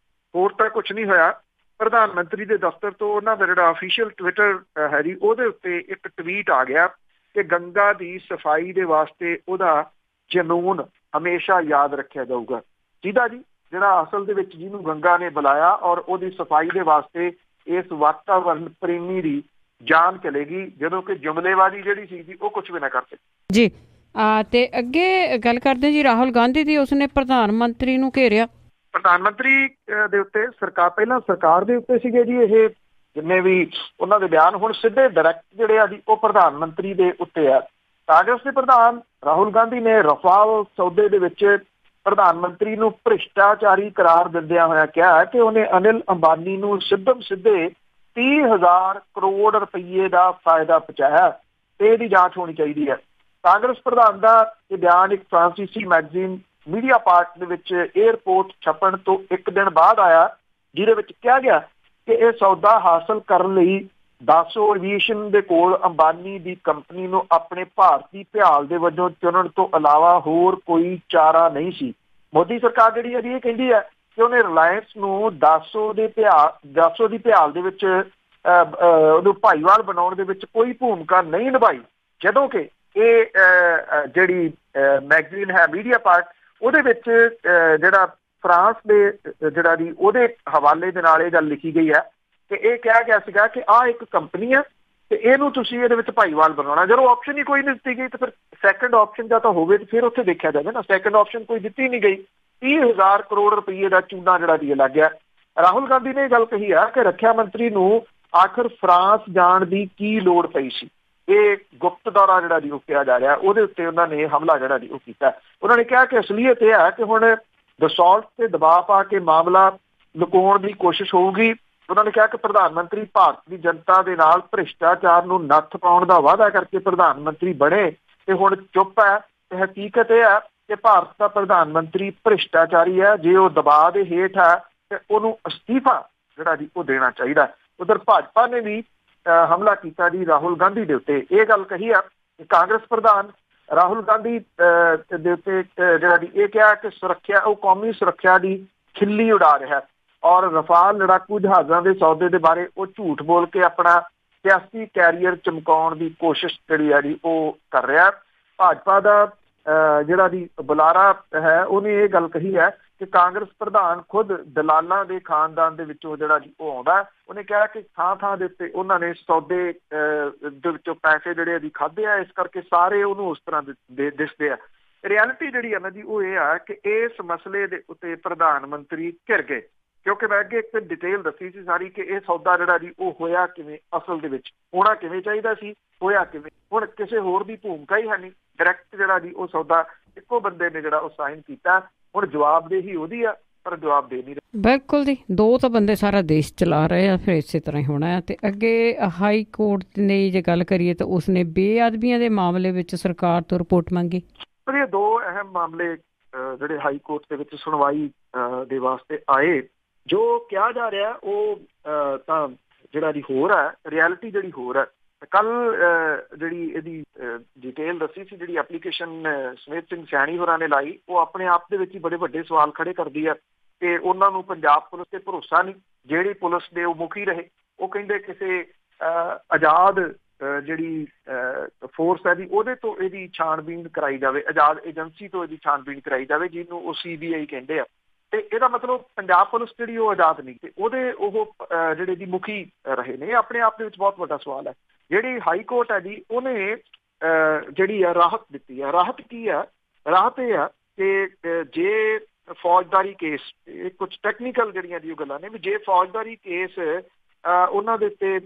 ਹੋਰ ਤਾਂ ਕੁਛ ਨਹੀਂ ਹੋਇਆ। ਪ੍ਰਧਾਨ ਮੰਤਰੀ ਦੇ ਦਫ਼ਤਰ ਤੋਂ ਉਹਨਾਂ ਦਾ ਜਿਹੜਾ ਅਫੀਸ਼ੀਅਲ ਟਵਿੱਟਰ ਹੈ ਜੀ ਉਹਦੇ ਉੱਤੇ ਇੱਕ ਟਵੀਟ ਆ ਗਿਆ ਕਿ ਗੰਗਾ ਦੀ ਸਫਾਈ ਦੇ ਵਾਸਤੇ ਉਹਦਾ ਜਨੂਨ ਹਮੇਸ਼ਾ ਯਾਦ ਰੱਖਿਆ ਜਾਊਗਾ। ਜਿਹਦਾ ਜੀ ਜਿਹੜਾ ਅਸਲ ਦੇ ਵਿੱਚ ਜਿਹਨੂੰ ਗੰਗਾ ਨੇ ਬੁਲਾਇਆ ਔਰ ਉਹਦੀ ਸਫਾਈ ਦੇ ਵਾਸਤੇ ਇਸ ਵਾਤਾਵਰਨ ਪ੍ਰੇਮੀ ਦੀ ਜਾਨ ਚਲੇਗੀ ਜਦੋਂ ਕਿ ਜੁਮਲੇਬਾਜ਼ੀ ਜਿਹੜੀ ਸੀ ਜੀ ਉਹ ਕੁਛ ਵੀ ਨਾ ਕਰ ਸਕੇ ਜੀ। ਤੇ ਅੱਗੇ ਗੱਲ ਕਰਦੇ ਜੀ ਰਾਹੁਲ ਗਾਂਧੀ ਦੀ, ਉਸਨੇ ਪ੍ਰਧਾਨ ਮੰਤਰੀ ਨੂੰ ਘੇਰਿਆ। ਪ੍ਰਧਾਨ ਮੰਤਰੀ ਦੇ ਉੱਤੇ ਸਰਕਾਰ ਪਹਿਲਾਂ ਸਰਕਾਰ ਦੇ ਉੱਤੇ ਸੀਗੇ ਜੀ ਇਹ ਜਿੰਨੇ ਵੀ ਉਹਨਾਂ ਦੇ ਬਿਆਨ ਹੁਣ ਸਿੱਧੇ ਡਾਇਰੈਕਟ ਜਿਹੜੇ ਆ ਜੀ ਉਹ ਪ੍ਰਧਾਨ ਮੰਤਰੀ ਦੇ ਉੱਤੇ ਆ। ਕਾਂਗਰਸ ਦੇ ਪ੍ਰਧਾਨ ਰਾਹੁਲ ਗਾਂਧੀ ਨੇ ਰਫਾਲ ਸੌਦੇ ਦੇ ਵਿੱਚ ਪ੍ਰਧਾਨ ਮੰਤਰੀ ਨੂੰ ਭ੍ਰਿਸ਼ਟਾਚਾਰੀ ਕਰਾਰ ਦਿੰਦਿਆਂ ਹੋਇਆ ਕਿਹਾ ਕਿ ਉਹਨੇ ਅਨਿਲ ਅੰਬਾਨੀ ਨੂੰ ਸਿੱਧੇ 30,000 ਕਰੋੜ ਰੁਪਈਏ ਦਾ ਫਾਇਦਾ ਪਹੁੰਚਾਇਆ ਤੇ ਇਹਦੀ ਜਾਂਚ ਹੋਣੀ ਚਾਹੀਦੀ ਹੈ। ਕਾਂਗਰਸ ਪ੍ਰਧਾਨ ਦਾ ਇਹ ਬਿਆਨ ਇੱਕ ਫਰਾਂਸੀਸੀ ਮੈਗਜ਼ੀਨ ਮੀਡੀਆ ਪਾਰਟ ਦੇ ਵਿੱਚ ਏਅਰਪੋਰਟ ਛਪਣ ਤੋਂ ਇੱਕ ਦਿਨ ਬਾਅਦ ਆਇਆ, ਜਿਹਦੇ ਵਿੱਚ ਕਿਹਾ ਗਿਆ ਕਿ ਇਹ ਸੌਦਾ ਹਾਸਲ ਕਰਨ ਲਈ ਡਾਸੋ ਏਵੀਏਸ਼ਨ ਦੇ ਕੋਲ ਅੰਬਾਨੀ ਦੀ ਕੰਪਨੀ ਨੂੰ ਆਪਣੇ ਭਾਰਤੀ ਭਿਆਲ ਦੇ ਵਜੋਂ ਚੁਣਨ ਤੋਂ ਇਲਾਵਾ ਹੋਰ ਕੋਈ ਚਾਰਾ ਨਹੀਂ ਸੀ। ਮੋਦੀ ਸਰਕਾਰ ਜਿਹੜੀ ਹੈ ਇਹ ਕਹਿੰਦੀ ਹੈ ਕਿ ਉਹਨੇ ਰਿਲਾਇੰਸ ਨੂੰ ਡਾਸੋ ਦੀ ਭਿਆਲ ਦੇ ਵਿੱਚ ਉਹਨੂੰ ਭਾਈਵਾਲ ਬਣਾਉਣ ਦੇ ਵਿੱਚ ਕੋਈ ਭੂਮਿਕਾ ਨਹੀਂ ਨਿਭਾਈ, ਜਦੋਂ ਕਿ ਇਹ ਜਿਹੜੀ ਮੈਗਜ਼ੀਨ ਹੈ ਮੀਡੀਆ ਪਾਰਟ ਉਹਦੇ ਵਿੱਚ ਜਿਹੜਾ ਫਰਾਂਸ ਦੇ ਜਿਹੜਾ ਦੀ ਉਹਦੇ ਹਵਾਲੇ ਦੇ ਨਾਲ ਇਹ ਗੱਲ ਲਿਖੀ ਗਈ ਹੈ ਕਿ ਇਹ ਕਿਹਾ ਗਿਆ ਸੀਗਾ ਕਿ ਆਹ ਇੱਕ ਕੰਪਨੀ ਹੈ ਤੇ ਇਹਨੂੰ ਤੁਸੀਂ ਇਹਦੇ ਵਿੱਚ ਭਾਈਵਾਲ ਬਣਾਉਣਾ। ਜਦੋਂ ਆਪਸ਼ਨ ਹੀ ਕੋਈ ਨਹੀਂ ਦਿੱਤੀ ਗਈ ਤੇ ਫਿਰ ਸੈਕੰਡ ਆਪਸ਼ਨ ਜਾਂ ਤਾਂ ਹੋਵੇ ਤੇ ਫਿਰ ਉੱਥੇ ਦੇਖਿਆ ਜਾਵੇ ਨਾ। ਸੈਕੰਡ ਆਪਸ਼ਨ ਕੋਈ ਦਿੱਤੀ ਨਹੀਂ ਗਈ। 30,000 ਕਰੋੜ ਰੁਪਈਏ ਦਾ ਚੂਨਾ ਜਿਹੜਾ ਦੀ ਲੱਗ ਗਿਆ। ਰਾਹੁਲ ਗਾਂਧੀ ਨੇ ਇਹ ਗੱਲ ਕਹੀ ਆ ਕਿ ਰੱਖਿਆ ਮੰਤਰੀ ਨੂੰ ਆਖਰ ਫਰਾਂਸ ਜਾਣ ਦੀ ਕੀ ਲੋੜ ਪਈ ਸੀ। ਇਹ ਗੁਪਤ ਦੌਰਾ ਜਿਹੜਾ ਦੀ ਉਹ ਕਿਹਾ ਜਾ ਰਿਹਾ, ਉਹਦੇ ਉੱਤੇ ਉਹਨਾਂ ਨੇ ਹਮਲਾ ਜਿਹੜਾ ਦੀ ਉਹ ਕੀਤਾ। ਉਹਨਾਂ ਨੇ ਕਿਹਾ ਕਿ ਅਸਲੀਅਤ ਇਹ ਹੈ ਕਿ ਹੁਣ ਦਸੌਲਤ ਤੇ ਦਬਾਅ ਪਾ ਕੇ ਮਾਮਲਾ ਲੁਕਾਉਣ ਦੀ ਕੋਸ਼ਿਸ਼ ਹੋਊਗੀ। ਉਹਨਾਂ ਨੇ ਕਿਹਾ ਕਿ ਪ੍ਰਧਾਨ ਮੰਤਰੀ ਭਾਰਤ ਦੀ ਜਨਤਾ ਦੇ ਨਾਲ ਭ੍ਰਿਸ਼ਟਾਚਾਰ ਨੂੰ ਨੱਥ ਪਾਉਣ ਦਾ ਵਾਅਦਾ ਕਰਕੇ ਪ੍ਰਧਾਨ ਮੰਤਰੀ ਬਣੇ ਤੇ ਹੁਣ ਚੁੱਪ ਹੈ। ਤੇ ਹਕੀਕਤ ਇਹ ਹੈ ਕਿ ਭਾਰਤ ਦਾ ਪ੍ਰਧਾਨ ਮੰਤਰੀ ਭ੍ਰਿਸ਼ਟਾਚਾਰੀ ਹੈ। ਜੇ ਉਹ ਦਬਾਅ ਦੇ ਹੇਠ ਹੈ ਤੇ ਉਹਨੂੰ ਅਸਤੀਫਾ ਜਿਹੜਾ ਜੀ ਉਹ ਦੇਣਾ ਚਾਹੀਦਾ। ਉਧਰ ਭਾਜਪਾ ਨੇ ਵੀ ਹਮਲਾ ਕੀਤਾ ਜੀ ਰਾਹੁਲ ਗਾਂਧੀ ਦੇ ਉੱਤੇ। ਇਹ ਗੱਲ ਕਹੀ ਆ ਕਿ ਕਾਂਗਰਸ ਪ੍ਰਧਾਨ ਰਾਹੁਲ ਗਾਂਧੀ ਦੇ ਉੱਤੇ ਜਿਹੜਾ ਜੀ ਇਹ ਕਿਹਾ ਕਿ ਸੁਰੱਖਿਆ ਉਹ ਕੌਮੀ ਸੁਰੱਖਿਆ ਦੀ ਖਿੱਲੀ ਉਡਾ ਰਿਹਾ ਔਰ ਰਫਾਲ ਲੜਾਕੂ ਜਹਾਜ਼ਾਂ ਦੇ ਸੌਦੇ ਦੇ ਬਾਰੇ ਉਹ ਝੂਠ ਬੋਲ ਕੇ ਆਪਣਾ ਸਿਆਸੀ ਕੈਰੀਅਰ ਚਮਕਾਉਣ ਦੀ ਕੋਸ਼ਿਸ਼ ਜਿਹੜੀ ਆ ਜੀ ਉਹ ਕਰ ਰਿਹਾ। ਭਾਜਪਾ ਦਾ ਜਿਹੜਾ ਦੀ ਬੁਲਾਰਾ ਹੈ ਉਹਨੇ ਇਹ ਗੱਲ ਕਹੀ ਹੈ ਕਿ ਕਾਂਗਰਸ ਪ੍ਰਧਾਨ ਖੁਦ ਦਲਾਲਾਂ ਦੇ ਖਾਨਦਾਨ ਦੇ ਵਿੱਚੋਂ ਜਿਹੜਾ ਜੀ ਉਹ ਆਉਂਦਾ। ਉਹਨੇ ਕਿਹਾ ਕਿ ਥਾਂ ਦੇ ਉੱਤੇ ਉਹਨਾਂ ਨੇ ਸੌਦੇ ਦੇ ਵਿੱਚੋਂ ਪੈਸੇ ਜਿਹੜੇ ਦੀ ਖਾਧੇ ਆ, ਇਸ ਕਰਕੇ ਸਾਰੇ ਉਹਨੂੰ ਉਸ ਤਰ੍ਹਾਂ ਦੇ ਦਿਸਦੇ ਆ। ਰਿਐਲਿਟੀ ਜਿਹੜੀ ਹੈ ਨਾ ਜੀ ਉਹ ਇਹ ਆ ਕਿ ਇਸ ਮਸਲੇ ਦੇ ਉੱਤੇ ਪ੍ਰਧਾਨ ਮੰਤਰੀ ਘਿਰ ਗਏ, ਕਿਉਂਕਿ ਮੈਂ ਅੱਗੇ ਇੱਕ ਡਿਟੇਲ ਦੱਸੀ ਸੀ ਸਾਰੀ ਕਿ ਇਹ ਸੌਦਾ ਜਿਹੜਾ ਜੀ ਉਹ ਹੋਇਆ ਕਿਵੇਂ, ਅਸਲ ਦੇ ਵਿੱਚ ਹੋਣਾ ਕਿਵੇਂ ਚਾਹੀਦਾ ਸੀ, ਹੋਇਆ ਕਿਵੇਂ। ਹੁਣ ਕਿਸੇ ਹੋਰ ਦੀ ਭੂਮਿਕਾ ਹੀ ਹੈ ਨਹੀਂ। ਡਾਇਰੈਕਟ ਜਿਹੜਾ ਜੀ ਉਹ ਸੌਦਾ ਇੱਕੋ ਬੰਦੇ ਨੇ ਜਿਹੜਾ ਉਹ ਸਾਈਨ ਕੀਤਾ। ਹੁਣ ਜਵਾਬਦੇਹੀ ਉਹਦੀ ਆ ਪਰ ਜਵਾਬ ਦੇ ਨਹੀਂ ਰਹੇ। ਬਿਲਕੁਲ ਜੀ, ਦੋ ਤਾਂ ਬੰਦੇ ਸਾਰਾ ਦੇਸ਼ ਚਲਾ ਰਹੇ ਆ, ਫਿਰ ਇਸੇ ਤਰ੍ਹਾਂ ਹੀ ਹੋਣਾ ਹੈ। ਤੇ ਅੱਗੇ ਹਾਈ ਕੋਰਟ ਨੇ ਜੇ ਗੱਲ ਕਰੀਏ ਤਾਂ ਉਸਨੇ ਬੇਅਦਬੀਆਂ ਦੇ ਮਾਮਲੇ ਵਿੱਚ ਸਰਕਾਰ ਤੋਂ ਰਿਪੋਰਟ ਮੰਗੀ। ਪਰ ਇਹ ਦੋ ਅਹਿਮ ਮਾਮਲੇ ਜਿਹੜੇ ਹਾਈ ਕੋਰਟ ਦੇ ਵਿੱਚ ਸੁਣਵਾਈ ਦੇ ਵਾਸਤੇ ਆਏ, ਜੋ ਕਿਹਾ ਜਾ ਰਿਹਾ ਉਹ ਤਾਂ ਜਿਹੜਾ ਦੀ ਹੋਰ ਹੈ, ਰਿਐਲਿਟੀ ਜਿਹੜੀ ਹੋਰ ਹੈ। ਕੱਲ ਜਿਹੜੀ ਇਹਦੀ ਡਿਟੇਲ ਦੱਸੀ ਸੀ, ਜਿਹੜੀ ਐਪਲੀਕੇਸ਼ਨ ਸਮੇਤ ਸਿੰਘ ਸੈਣੀ ਹੋਰਾਂ ਨੇ ਲਾਈ, ਉਹ ਆਪਣੇ ਆਪ ਦੇ ਵਿੱਚ ਹੀ ਬੜੇ ਵੱਡੇ ਸਵਾਲ ਖੜੇ ਕਰਦੀ ਹੈ ਕਿ ਉਹਨਾਂ ਨੂੰ ਪੰਜਾਬ ਪੁਲਿਸ ਤੇ ਭਰੋਸਾ ਨਹੀਂ, ਜਿਹੜੀ ਪੁਲਿਸ ਦੇ ਉਹ ਮੁਖੀ ਰਹੇ। ਉਹ ਕਹਿੰਦੇ ਕਿਸੇ ਆਜ਼ਾਦ ਜਿਹੜੀ ਫੋਰਸ ਹੈ ਜੀ ਉਹਦੇ ਤੋਂ ਇਹਦੀ ਛਾਣਬੀਣ ਕਰਾਈ ਜਾਵੇ, ਆਜ਼ਾਦ ਏਜੰਸੀ ਤੋਂ ਇਹਦੀ ਛਾਣਬੀਣ ਕਰਾਈ ਜਾਵੇ, ਜਿਹਨੂੰ ਉਹ CBI ਕਹਿੰਦੇ ਆ। ਤੇ ਇਹਦਾ ਮਤਲਬ ਪੰਜਾਬ ਪੁਲਿਸ ਜਿਹੜੀ ਉਹ ਆਜ਼ਾਦ ਨਹੀਂ ਤੇ ਉਹਦੇ ਉਹ ਜਿਹੜੇ ਦੀ ਮੁਖੀ ਰਹੇ ਨੇ। ਆਪਣੇ ਆਪ ਦੇ ਵਿੱਚ ਬਹੁਤ ਵੱਡਾ ਸਵਾਲ ਹੈ। ਜਿਹੜੀ ਹਾਈ ਕੋਰਟ ਹੈ ਜੀ ਉਹਨੇ ਜਿਹੜੀ ਆ ਰਾਹਤ ਦਿੱਤੀ ਹੈ। ਰਾਹਤ ਕੀ ਆ? ਰਾਹਤ ਇਹ ਆ ਕਿ ਜੇ ਫੌਜਦਾਰੀ ਕੇਸ, ਇਹ ਕੁਝ ਟੈਕਨੀਕਲ ਜਿਹੜੀਆਂ ਦੀ ਉਹ ਗੱਲਾਂ ਨੇ, ਵੀ ਜੇ ਫੌਜਦਾਰੀ ਕੇਸ ਉਹਨਾਂ ਦੇ ਉੱਤੇ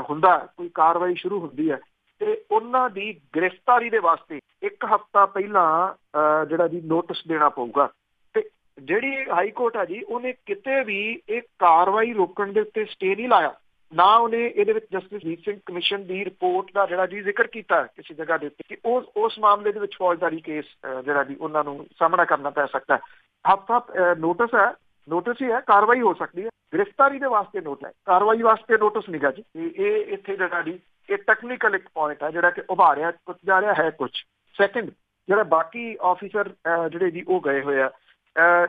ਹੁੰਦਾ, ਕੋਈ ਕਾਰਵਾਈ ਸ਼ੁਰੂ ਹੁੰਦੀ ਹੈ ਤੇ ਉਹਨਾਂ ਦੀ ਗ੍ਰਿਫਤਾਰੀ ਦੇ ਵਾਸਤੇ 1 ਹਫ਼ਤਾ ਪਹਿਲਾਂ ਜਿਹੜਾ ਜੀ ਨੋਟਿਸ ਦੇਣਾ ਪਊਗਾ। ਤੇ ਜਿਹੜੀ ਹਾਈ ਕੋਰਟ ਹੈ ਜੀ ਉਹਨੇ ਕਿਤੇ ਵੀ ਇਹ ਕਾਰਵਾਈ ਰੋਕਣ ਦੇ ਉੱਤੇ ਸਟੇ ਨਹੀਂ ਲਾਇਆ, ਨਾ ਉਹਨੇ ਇਹਦੇ ਵਿੱਚ ਜਸਟਿਸ ਵੀਰ ਸਿੰਘ ਕਮਿਸ਼ਨ ਦੀ ਰਿਪੋਰਟ ਦਾ ਜਿਹੜਾ ਜੀ ਜ਼ਿਕਰ ਕੀਤਾ ਕਿਸੇ ਜਗ੍ਹਾ ਦੇ ਉੱਤੇ ਕਿ ਉਸ ਮਾਮਲੇ ਦੇ ਵਿੱਚ ਫੌਜਦਾਰੀ ਕੇਸ ਜਿਹੜਾ ਜੀ ਉਹਨਾਂ ਨੂੰ ਸਾਹਮਣਾ ਕਰਨਾ ਪੈ ਸਕਦਾ। ਹਫ਼ਤਾ ਨੋਟਿਸ ਹੈ, ਨੋਟਿਸ ਹੀ ਹੈ, ਕਾਰਵਾਈ ਹੋ ਸਕਦੀ ਹੈ। ਗ੍ਰਿਫਤਾਰੀ ਦੇ ਵਾਸਤੇ ਨੋਟ ਹੈ, ਕਾਰਵਾਈ ਵਾਸਤੇ ਨੋਟਿਸ ਨਹੀਂ ਗਾ ਜੀ। ਇਹ ਇੱਥੇ ਜਿਹੜਾ ਜੀ ਇਹ ਟੈਕਨੀਕਲ ਇੱਕ ਪੁਆਇੰਟ ਹੈ ਜਿਹੜਾ ਕਿ ਉਭਾਰਿਆ ਕੁਝ ਜਾ ਰਿਹਾ ਹੈ ਕੁਝ। ਸੈਕਿੰਡ, ਜਿਹੜਾ ਬਾਕੀ ਆਫਿਸਰ ਜਿਹੜੇ ਜੀ ਉਹ ਗਏ ਹੋਏ ਆ,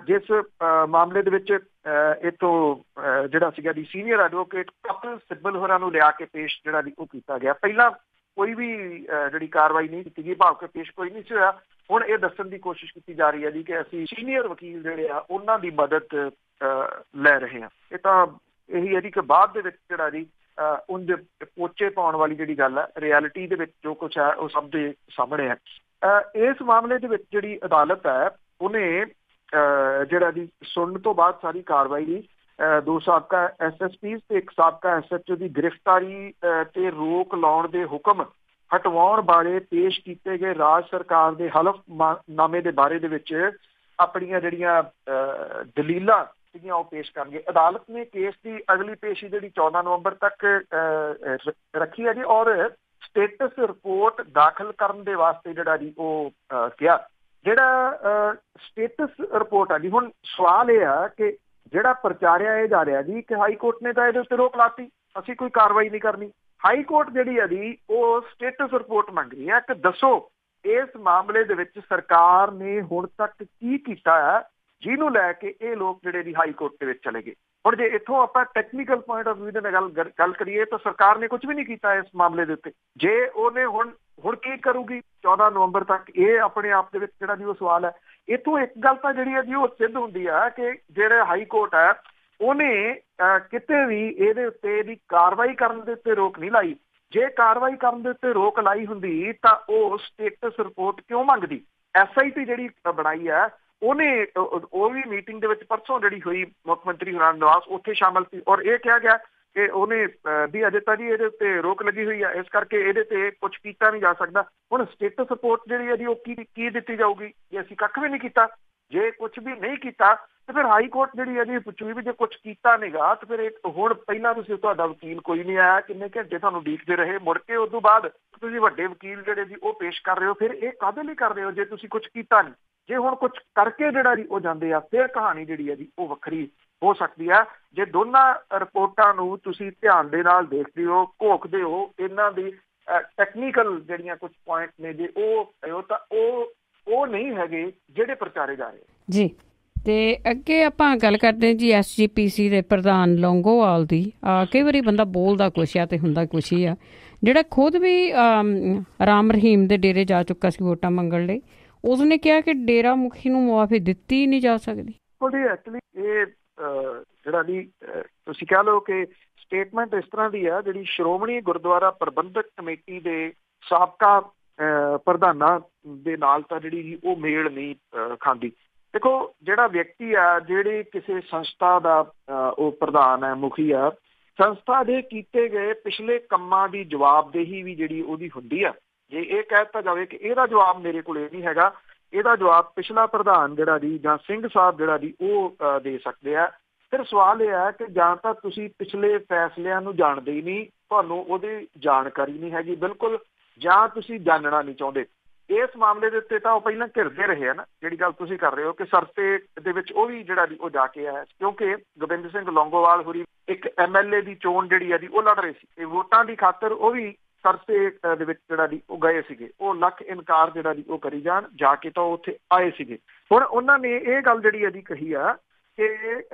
ਜਿਸ ਮਾਮਲੇ ਦੇ ਵਿੱਚ ਇੱਥੋਂ ਜਿਹੜਾ ਸੀਗਾ ਜੀ ਸੀਨੀਅਰ ਐਡਵੋਕੇਟ ਕਪਿਲ ਸਿੱਬਲ ਹੋਰਾਂ ਨੂੰ ਲਿਆ ਕੇ ਪੇਸ਼ ਜਿਹੜਾ ਜੀ ਉਹ ਕੀਤਾ ਗਿਆ। ਪਹਿਲਾਂ ਕੋਈ ਵੀ ਜਿਹੜੀ ਕਾਰਵਾਈ ਨਹੀਂ ਕੀਤੀ ਗਈ, ਭਾਵ ਕਿ ਪੇਸ਼ ਕੋਈ ਨਹੀਂ ਸੀ ਹੋਇਆ। ਹੁਣ ਇਹ ਦੱਸਣ ਦੀ ਕੋਸ਼ਿਸ਼ ਕੀਤੀ ਜਾ ਰਹੀ ਹੈ ਜੀ ਕਿ ਅਸੀਂ ਸੀਨੀਅਰ ਵਕੀਲ ਜਿਹੜੇ ਆ ਉਹਨਾਂ ਦੀ ਮਦਦ ਲੈ ਰਹੇ ਹਾਂ। ਇਹ ਤਾਂ ਇਹੀ ਹੈ ਜੀ ਕਿ ਬਾਅਦ ਦੇ ਵਿੱਚ ਜਿਹੜਾ ਜੀ ਉਹਦੇ ਪੋਚੇ ਪਾਉਣ ਵਾਲੀ ਜਿਹੜੀ ਗੱਲ ਹੈ, ਰਿਐਲਿਟੀ ਦੇ ਵਿੱਚ ਜੋ ਕੁਛ ਹੈ ਉਹ ਸਭ ਦੇ ਸਾਹਮਣੇ ਹੈ। ਇਸ ਮਾਮਲੇ ਦੇ ਵਿੱਚ ਜਿਹੜੀ ਅਦਾਲਤ ਹੈ ਉਹਨੇ ਜਿਹੜਾ ਜੀ ਸੁਣਨ ਤੋਂ ਬਾਅਦ ਸਾਰੀ ਕਾਰਵਾਈ ਦੋ ਸਾਬਕਾ SSPs ਤੇ ਇੱਕ ਸਾਬਕਾ SHO ਦੀ ਗ੍ਰਿਫਤਾਰੀ ਤੇ ਰੋਕ ਲਾਉਣ ਦੇ ਹੁਕਮ ਹਟਵਾਉਣ ਬਾਰੇ ਪੇਸ਼ ਕੀਤੇ ਗਏ ਰਾਜ ਸਰਕਾਰ ਦੇ ਹਲਫਨਾਮੇ ਦੇ ਬਾਰੇ ਦੇ ਵਿੱਚ ਆਪਣੀਆਂ ਜਿਹੜੀਆਂ ਦਲੀਲਾਂ ਸੀਗੀਆਂ ਉਹ ਪੇਸ਼ ਕਰਨਗੇ। ਅਦਾਲਤ ਨੇ ਕੇਸ ਦੀ ਅਗਲੀ ਪੇਸ਼ੀ ਜਿਹੜੀ 14 ਨਵੰਬਰ ਤੱਕ ਰੱਖੀ ਹੈ ਜੀ, ਔਰ ਸਟੇਟਸ ਰਿਪੋਰਟ ਦਾਖਲ ਕਰਨ ਦੇ ਵਾਸਤੇ ਜਿਹੜਾ ਜੀ ਉਹ ਕਿਹਾ। ਜਿਹੜਾ ਸਟੇਟਸ ਰਿਪੋਰਟ ਆ ਜੀ, ਹੁਣ ਸਵਾਲ ਇਹ ਆ ਕਿ ਜਿਹੜਾ ਪ੍ਰਚਾਰਿਆ ਇਹ ਜਾ ਰਿਹਾ ਜੀ ਕਿ ਹਾਈ ਕੋਰਟ ਨੇ ਤਾਂ ਇਹਦੇ ਉੱਤੇ ਰੋਕ ਲਾਤੀ, ਅਸੀਂ ਕੋਈ ਕਾਰਵਾਈ ਨਹੀਂ ਕਰਨੀ। ਹਾਈ ਕੋਰਟ ਜਿਹੜੀ ਹੈ ਜੀ ਉਹ ਸਟੇਟਸ ਰਿਪੋਰਟ ਮੰਗ ਰਹੀ ਹੈ ਕਿ ਦੱਸੋ ਇਸ ਮਾਮਲੇ ਦੇ ਵਿੱਚ ਸਰਕਾਰ ਨੇ ਹੁਣ ਤੱਕ ਕੀ ਕੀਤਾ ਹੈ ਜਿਹਨੂੰ ਲੈ ਕੇ ਇਹ ਲੋਕ ਜਿਹੜੇ ਦੀ ਹਾਈ ਕੋਰਟ ਦੇ ਵਿੱਚ ਚਲੇ ਗਏ। ਹੁਣ ਜੇ ਇੱਥੋਂ ਆਪਾਂ ਟੈਕਨੀਕਲ ਪੁਆਇੰਟ ਆਫ ਵਿਊ ਦੇ ਨਾਲ ਗੱਲ ਕਰੀਏ ਤਾਂ ਸਰਕਾਰ ਨੇ ਕੁਝ ਵੀ ਨਹੀਂ ਕੀਤਾ ਇਸ ਮਾਮਲੇ ਦੇ ਉੱਤੇ। ਜੇ ਉਹਨੇ ਹੁਣ ਕੀ ਕਰੂਗੀ 14 ਨਵੰਬਰ ਤੱਕ, ਇਹ ਆਪਣੇ ਆਪ ਦੇ ਵਿੱਚ ਜਿਹੜਾ ਜੀ ਉਹ ਸਵਾਲ ਹੈ। ਇੱਥੋਂ ਇੱਕ ਗੱਲ ਤਾਂ ਜਿਹੜੀ ਹੈ ਜੀ ਉਹ ਸਿੱਧ ਹੁੰਦੀ ਆ ਕਿ ਜਿਹੜੇ ਹਾਈ ਕੋਰਟ ਹੈ ਉਹਨੇ ਕਿਤੇ ਵੀ ਇਹਦੇ ਉੱਤੇ ਦੀ ਕਾਰਵਾਈ ਕਰਨ ਦੇ ਉੱਤੇ ਰੋਕ ਨਹੀਂ ਲਾਈ। ਜੇ ਕਾਰਵਾਈ ਕਰਨ ਦੇ ਉੱਤੇ ਰੋਕ ਲਾਈ ਹੁੰਦੀ ਤਾਂ ਉਹ ਸਟੇਟਸ ਰਿਪੋਰਟ ਕਿਉਂ ਮੰਗਦੀ? SIT ਜਿਹੜੀ ਬਣਾਈ ਹੈ ਉਹਨੇ ਉਹ ਵੀ ਮੀਟਿੰਗ ਦੇ ਵਿੱਚ ਪਰਸੋਂ ਜਿਹੜੀ ਹੋਈ ਮੁੱਖ ਮੰਤਰੀ ਹੁਰਾਂ ਨਿਵਾਸ ਉੱਥੇ ਸ਼ਾਮਲ ਸੀ, ਔਰ ਇਹ ਕਿਹਾ ਗਿਆ ਕਿ ਉਹਨੇ ਵੀ ਅਜੇ ਤਾਂ ਜੀ ਇਹਦੇ ਉੱਤੇ ਰੋਕ ਲੱਗੀ ਹੋਈ ਹੈ, ਇਸ ਕਰਕੇ ਇਹਦੇ ਤੇ ਕੁਝ ਕੀਤਾ ਨਹੀਂ ਜਾ ਸਕਦਾ। ਹੁਣ ਸਟੇਟਸ ਰਿਪੋਰਟ ਜਿਹੜੀ ਹੈ ਜੀ ਉਹ ਕੀ ਦਿੱਤੀ ਜਾਊਗੀ ਜੇ ਅਸੀਂ ਕੱਖ ਵੀ ਨਹੀਂ ਕੀਤਾ? ਜੇ ਕੁਝ ਵੀ ਨਹੀਂ ਕੀਤਾ ਤੇ ਫਿਰ ਹਾਈ ਕੋਰਟ ਜਿਹੜੀ ਹੈ ਜੀ ਪੁੱਛੂਗੀ ਵੀ ਜੇ ਕੁਝ ਕੀਤਾ ਨਹੀਂਗਾ ਤੇ ਫਿਰ ਹੁਣ ਪਹਿਲਾਂ ਤੁਹਾਡਾ ਵਕੀਲ ਕੋਈ ਨਹੀਂ ਆਇਆ, ਕਿੰਨੇ ਘੰਟੇ ਤੁਹਾਨੂੰ ਉਡੀਕਦੇ ਰਹੇ, ਮੁੜ ਕੇ ਉਸ ਤੋਂ ਬਾਅਦ ਤੁਸੀਂ ਵੱਡੇ ਵਕੀਲ ਜਿਹੜੇ ਜੀ ਉਹ ਪੇਸ਼ ਕਰ ਰਹੇ ਹੋ, ਫਿਰ ਇਹ ਕਾਹਦੇ ਲਈ ਕਰ ਰਹੇ ਹੋ ਜੇ ਤੁਸੀਂ ਕੁਝ ਕੀਤਾ ਨਹੀਂ? ਜੇ ਹੁਣ ਕੁਝ ਕਰਕੇ ਜਿਹੜਾ ਜੀ ਉਹ ਜਾਂਦੇ ਆ ਫਿਰ ਕਹਾਣੀ ਜਿਹੜੀ ਹੈ ਜੀ ਉਹ ਵੱਖਰੀ ਹੋ ਸਕਦੀ ਆ। ਜੇ ਦੋਨਾਂ ਰਿਪੋਰਟਾਂ ਨੂੰ ਤੁਸੀਂ ਧਿਆਨ ਦੇ ਨਾਲ ਦੇਖਦੇ ਹੋ, ਘੋਖਦੇ ਹੋ, ਇਹਨਾਂ ਦੀ ਟੈਕਨੀਕਲ ਜਿਹੜੀਆਂ ਕੁਝ ਪੁਆਇੰਟ ਨੇ ਜੇ ਉਹ ਤਾਂ ਉਹ ਨਹੀਂ ਹੈਗੇ ਜਿਹੜੇ ਪ੍ਰਚਾਰੇ ਜਾ ਰਹੇ ਜੀ। ਤੇ ਅੱਗੇ ਆਪਾਂ ਗੱਲ ਕਰਦੇ ਜੀ SGPC ਦੇ ਪ੍ਰਧਾਨ ਲੌਂਗੋਵਾਲ ਦੀ। ਕਈ ਵਾਰੀ ਬੰਦਾ ਬੋਲਦਾ ਕੁਛ ਆ ਤੇ ਹੁੰਦਾ ਕੁਛ ਹੀ ਆ, ਜਿਹੜਾ ਖੁਦ ਵੀ ਰਾਮ ਰਹੀਮ ਦੇ ਡੇਰੇ ਜਾ ਚੁੱਕਾ ਸੀ ਵੋਟਾਂ ਮੰਗਣ ਲਈ। ਉਸਨੇ ਕਿਹਾ ਕਿ ਡੇਰਾ ਮੁਖੀ ਨੂੰ ਮੁਆਫੀ ਦਿੱਤੀ ਨਹੀਂ ਜਾ ਸਕਦੀ। ਐਕਚੁਅਲੀ ਇਹ ਜਿਹੜਾ ਜੀ ਤੁਸੀਂ ਕਹਿ ਲਓ ਕਿ ਸਟੇਟਮੈਂਟ ਇਸ ਤਰ੍ਹਾਂ ਦੀ ਆ ਜਿਹੜੀ ਸ਼੍ਰੋਮਣੀ ਗੁਰਦੁਆਰਾ ਪ੍ਰਬੰਧਕ ਕਮੇਟੀ ਦੇ ਸਾਬਕਾ ਪ੍ਰਧਾਨਾਂ ਦੇ ਨਾਲ ਤਾਂ ਜਿਹੜੀ ਜੀ ਉਹ ਮੇਲ ਨਹੀਂ ਖਾਂਦੀ। ਦੇਖੋ ਜਿਹੜਾ ਵਿਅਕਤੀ ਆ ਜਿਹੜੇ ਕਿਸੇ ਸੰਸਥਾ ਦਾ ਉਹ ਪ੍ਰਧਾਨ ਹੈ, ਮੁਖੀ ਆ, ਸੰਸਥਾ ਦੇ ਕੀਤੇ ਗਏ ਪਿਛਲੇ ਕੰਮਾਂ ਦੀ ਜਵਾਬਦੇਹੀ ਵੀ ਜਿਹੜੀ ਉਹਦੀ ਹੁੰਦੀ ਆ। ਜੇ ਇਹ ਕਹਿ ਦਿੱਤਾ ਜਾਵੇ ਕਿ ਇਹਦਾ ਜਵਾਬ ਮੇਰੇ ਕੋਲ ਇਹ ਨਹੀਂ ਹੈਗਾ, ਇਹਦਾ ਜਵਾਬ ਪਿਛਲਾ ਪ੍ਰਧਾਨ ਜਿਹੜਾ ਜੀ ਜਾਂ ਸਿੰਘ ਸਾਹਿਬ ਜਿਹੜਾ ਜੀ ਉਹ ਦੇ ਸਕਦੇ ਆ। ਫਿਰ ਸਵਾਲ ਇਹ ਹੈ ਕਿ ਜਾਂ ਤਾਂ ਤੁਸੀਂ ਪਿਛਲੇ ਫੈਸਲਿਆਂ ਨੂੰ ਜਾਣਦੇ ਹੀ ਨਹੀਂ, ਤੁਹਾਨੂੰ ਉਹਦੀ ਜਾਣਕਾਰੀ ਨਹੀਂ ਹੈਗੀ ਬਿਲਕੁਲ, ਜਾਂ ਤੁਸੀਂ ਜਾਣਨਾ ਨਹੀਂ ਚਾਹੁੰਦੇ। ਇਸ ਮਾਮਲੇ ਦੇ ਉੱਤੇ ਤਾਂ ਉਹ ਪਹਿਲਾਂ ਘਿਰਦੇ ਰਹੇ ਆ ਨਾ, ਜਿਹੜੀ ਗੱਲ ਤੁਸੀਂ ਕਰ ਰਹੇ ਹੋ ਕਿ ਸਰਸੇ ਦੇ ਵਿੱਚ ਉਹ ਵੀ ਜਿਹੜਾ ਜੀ ਉਹ ਜਾ ਕੇ ਆਇਆ, ਕਿਉਂਕਿ ਗੋਬਿੰਦ ਸਿੰਘ ਲੌਂਗੋਵਾਲ ਹੋਰੀ ਇੱਕ MLA ਦੀ ਚੋਣ ਜਿਹੜੀ ਆ ਜੀ ਉਹ ਲੜ ਰਹੇ ਸੀ ਤੇ ਵੋਟਾਂ ਦੀ ਖਾਤਰ ਉਹ ਵੀ ਸਰਸੇ ਦੇ ਵਿੱਚ ਜਿਹੜਾ ਜੀ ਉਹ ਗਏ ਸੀਗੇ। ਉਹ ਲੱਖ ਇਨਕਾਰ ਜਿਹੜਾ ਜੀ ਉਹ ਕਰੀ ਜਾ ਕੇ ਤਾਂ ਉਹ ਉੱਥੇ ਆਏ ਸੀਗੇ। ਹੁਣ ਉਹਨਾਂ ਨੇ ਇਹ ਗੱਲ ਜਿਹੜੀ ਹੈ ਜੀ ਕਹੀ ਆ ਕਿ